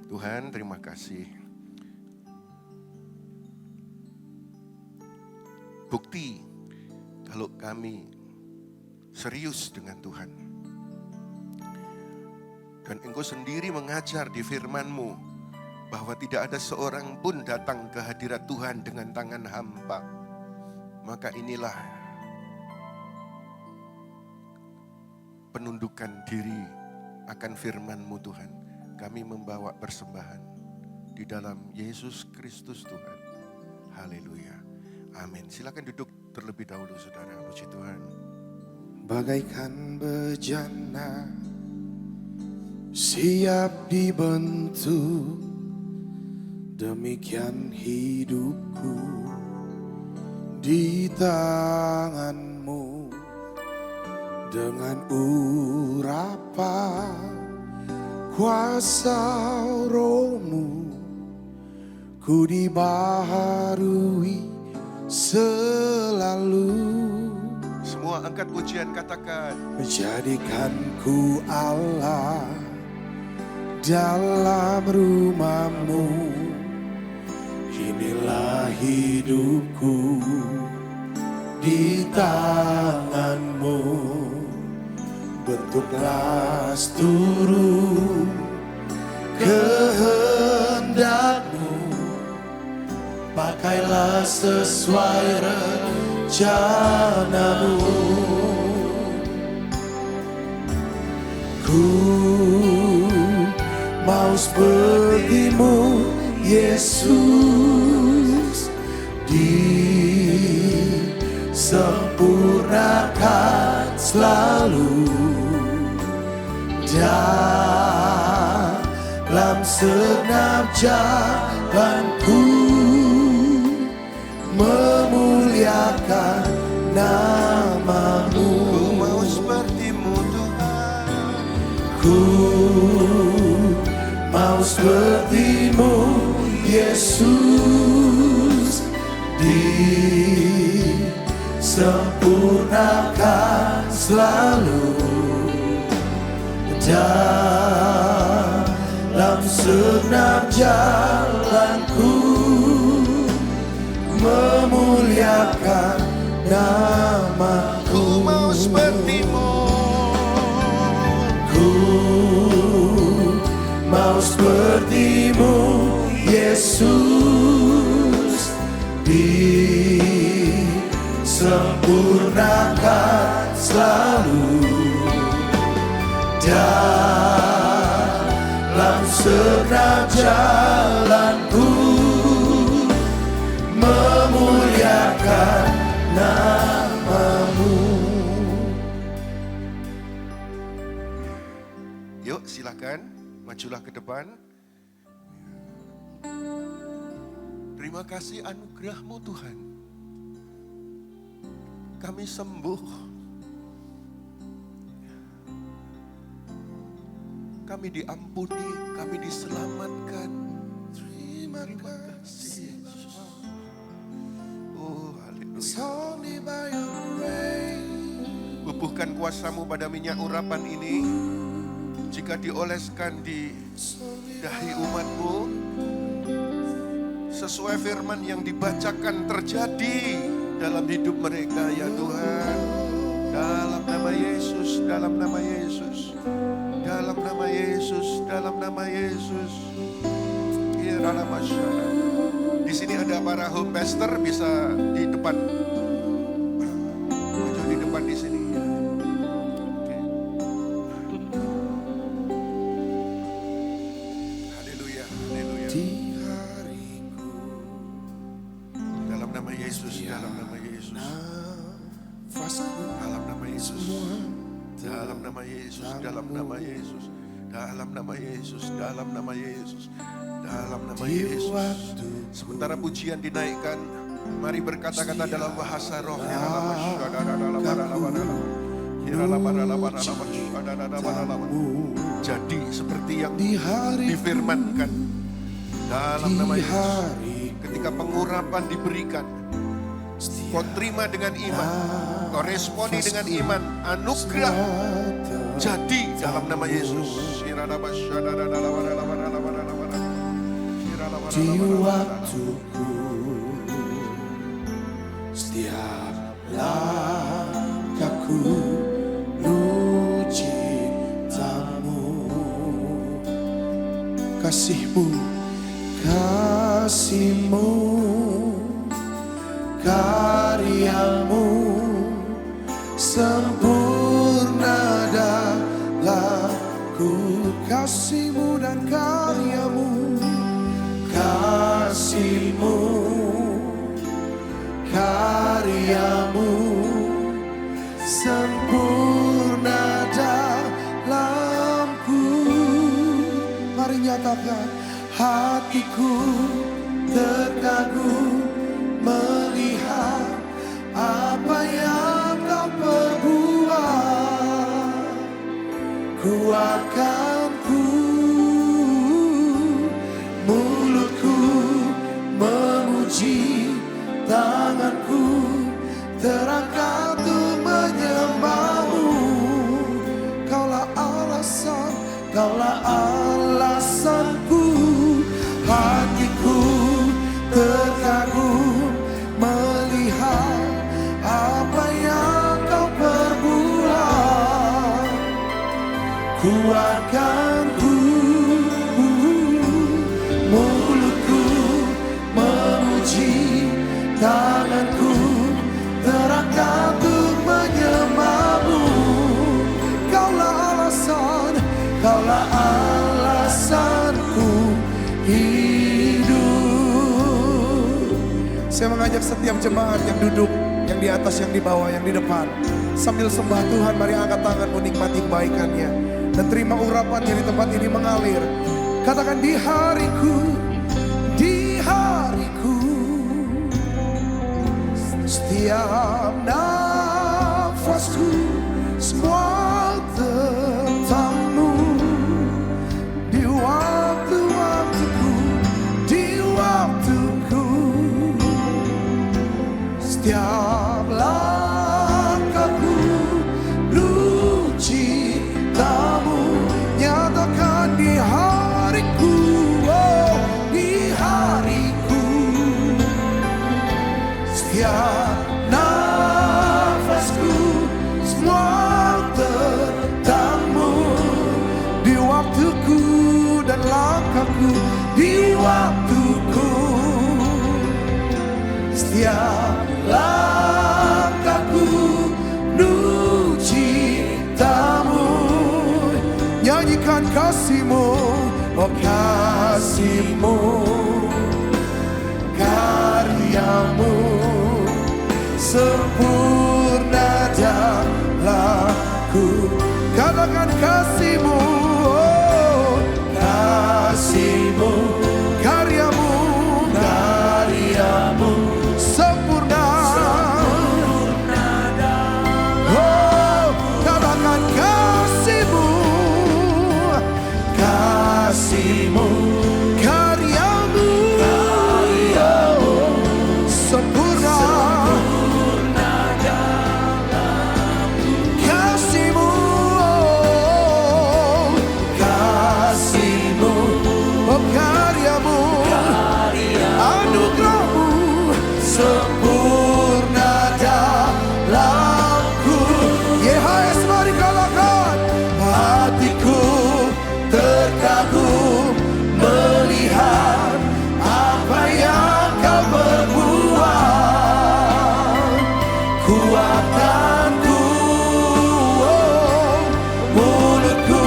Speaker 2: Tuhan, terima kasih. Bukti kalau kami serius dengan Tuhan. Dan Engkau sendiri mengajar di firman-Mu bahwa tidak ada seorang pun datang ke hadirat Tuhan dengan tangan hampa. Maka inilah penundukan diri akan firman-Mu Tuhan. Kami membawa persembahan di dalam Yesus Kristus Tuhan. Haleluya. Amin. Silakan duduk terlebih dahulu saudara. Puji Tuhan.
Speaker 1: Bagaikan bejana siap dibentuk, demikian hidupku di tangan-Mu. Dengan urapan kuasa Roh-Mu, ku dibaharui selalu.
Speaker 2: Semua angkat pujian, katakan.
Speaker 1: Jadikanku Allah dalam rumah-Mu. Inilah hidupku di tangan-Mu. Bentuklah seluruh kehendak-Mu. Pakailah sesuai rencana-Mu. Ku mau seperti-Mu, Yesus, disempurnakan selalu dalam segenap jalanku, memuliakan nama-Mu.
Speaker 2: Ku mau seperti-Mu Tuhan.
Speaker 1: Ku mau seperti-Mu, Yesus, disempurnakan selalu dalam segenap jalanku, memuliakan nama-Mu.
Speaker 2: Ku mau seperti-Mu.
Speaker 1: Ku mau seperti-Mu, Yesus, disempurnakan selalu dalam segenap jalanku, memuliakan nama-Mu.
Speaker 2: Yuk silakan majulah ke depan. Terima kasih anugerah-Mu Tuhan. Kami sembuh. Kami diampuni, kami diselamatkan. Terima kasih Yesus. Oh haleluya. Bubuhkan kuasa-Mu pada minyak urapan ini. Jika dioleskan di dahi umat-Mu, sesuai firman yang dibacakan terjadi dalam hidup mereka ya Tuhan. Dalam nama Yesus, dalam nama Yesus, dalam nama Yesus, dalam nama Yesus. Di sini ada para home pastor, bisa di depan. Maju di depan di sini. Oke. Haleluya, haleluya. Dalam nama Yesus, dalam nama Yesus. Dalam nama Yesus. Dalam nama Yesus, dalam nama Yesus. Dalam nama Yesus, dalam nama Yesus. Dalam nama Yesus. Sementara pujian dinaikkan, mari berkata-kata dalam bahasa roh. Jadi seperti yang difirmankan dalam nama Yesus. Ketika pengurapan diberikan, kau terima dengan iman, kau responi dengan iman, anugerah jadi dalam nama Yesus.
Speaker 1: Di waktuku, setiap langkahku menuju Tamu. Kasih-Mu, kasih-Mu, karya-Mu sempurna dalamku. Kasih-Mu dan karya-Mu, kasih-Mu, karya-Mu sempurna dalamku. Mari nyatakan, hatiku terkagum melihat apa yang Kau perbuat. Kuatkan mulutku memuji, tanganku terangkat untuk menyembah-Mu. Kaulah alasan, Kaulah alasanku. Hatiku terkagum melihat apa yang Kau perbuat. Kuatkan mulutku memuji, tanganku terangkat untuk menyembah-Mu. Kaulah alasan, mengajak setiap jemaat yang duduk, yang di atas, yang di bawah, yang di depan. Sambil sembah Tuhan, mari angkat tanganmu, nikmati kebaikannya. Dan terima urapannya di tempat ini mengalir. Katakan di hariku, setiap nafasku, semua tentangmu. Di waktu-waktuku, setiap langkahku, menuju cintamu. Nyatakan di hariku, oh, di hariku, setiap nafasku, semua tentangmu. Di waktuku dan langkahku, di waktuku, setiap langkahku, menuju cintamu. Nyanyikan kasih-Mu, oh kasih-Mu, karya-Mu sempurna dalamku. Katakan kasih-Mu, oh kasih-Mu, karya-Mu sempurna. Oh, katakan kasih-Mu, karya-Mu sempurna. Kasih-Mu, oh, kasih-Mu, oh karya-Mu, anugerah-Mu sempurna dalamku. YHS mari katakan, hatiku terkagum melihat apa yang Kau perbuat. Kuatkanku, oh, mulutku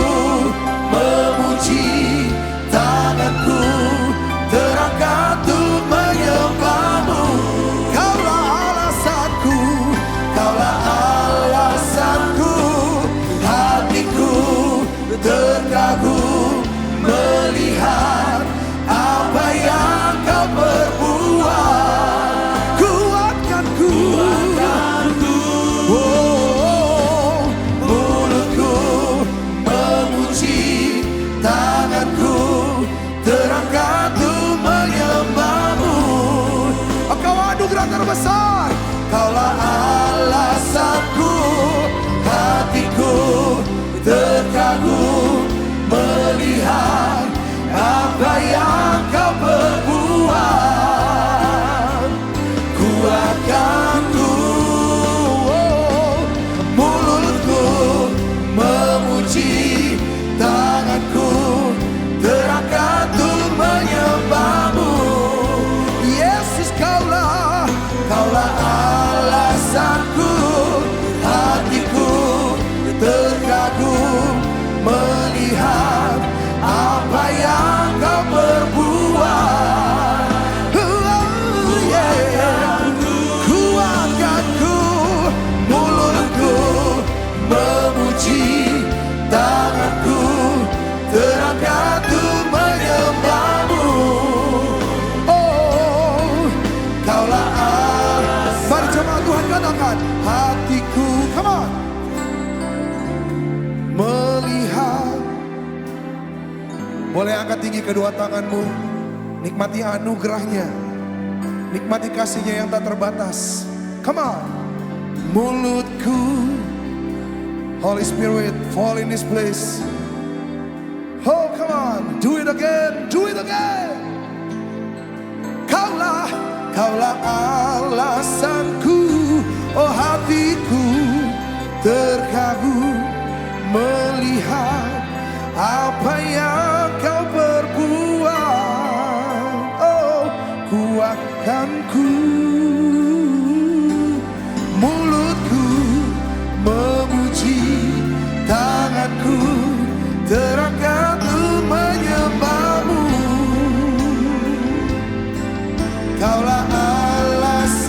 Speaker 1: memuji, tanganku terangkat untuk menyembah-Mu. Kaulah alasanku, Kaulah alasanku, hatiku terkagum melihat apa yang Kau perbuat. Kuatkanku, oh, mulutku memuji, tanganku terangkat untuk menyembah-Mu. Kau anugerah terbesar, Kaulah alasanku, hatiku terkagum melihat apa yang Kau perbuat. Kuatkanku, oh, mulutku memuji, tanganku terangkat untuk menyembah-Mu. Yesus, Kaulah alasanku, hatiku terkagum melihat apa yang Kau perbuat. Oh, yeah. Kuatkanku, mulutku memuji, tanganku terangkat untuk menyembah-Mu. Oh, Kaulah alasanku. Mari jemaat Tuhan katakan, hatiku, come on, melihat. Boleh angkat tinggi kedua tanganmu, nikmati anugerahnya, nikmati kasihnya yang tak terbatas. Come on. Mulutku, Holy Spirit, fall in this place. Oh, come on, do it again, do it again. Kaulah alasanku, oh hatiku terkagum melihat apa yang Kau perbuat. Oh, kuatkanku, mulutku memuji, tanganku terangkat untuk menyembah-Mu. Kaulah alasanku,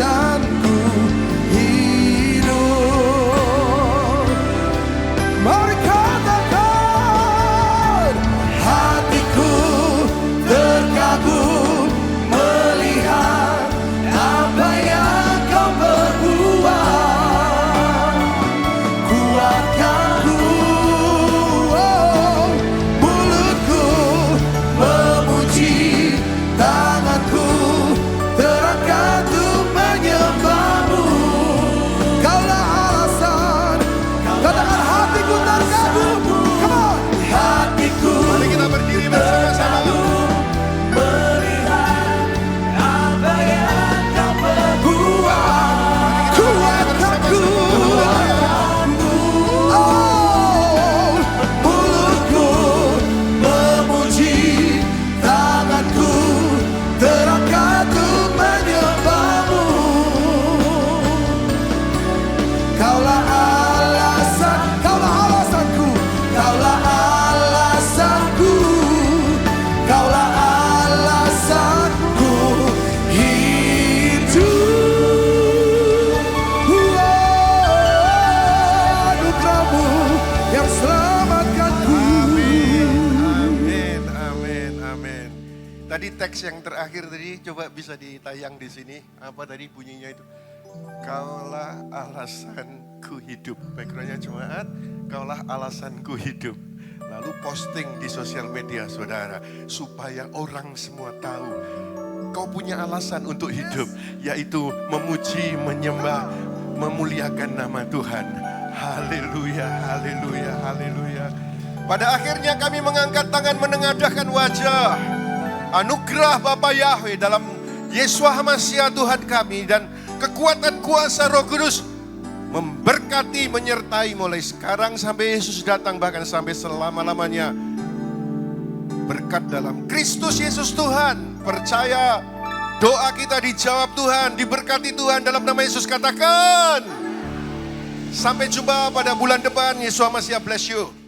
Speaker 2: tadi teks yang terakhir tadi, coba bisa ditayang di sini. Apa tadi bunyinya itu? Kaulah alasanku hidup. Backgroundnya jemaat, kaulah alasanku hidup. Lalu posting di sosial media saudara, supaya orang semua tahu kau punya alasan untuk hidup, yaitu memuji, menyembah, memuliakan nama Tuhan. Haleluya, haleluya, haleluya. Pada akhirnya kami mengangkat tangan menengadahkan wajah. Anugerah Bapa Yahweh dalam Yeshua HaMashiach Tuhan kami dan kekuatan kuasa Roh Kudus memberkati, menyertai mulai sekarang sampai Yesus datang, bahkan sampai selama-lamanya. Berkat dalam Kristus Yesus Tuhan. Percaya doa kita dijawab Tuhan, diberkati Tuhan dalam nama Yesus. Katakan. Sampai jumpa pada bulan depan. Yeshua HaMashiach bless you.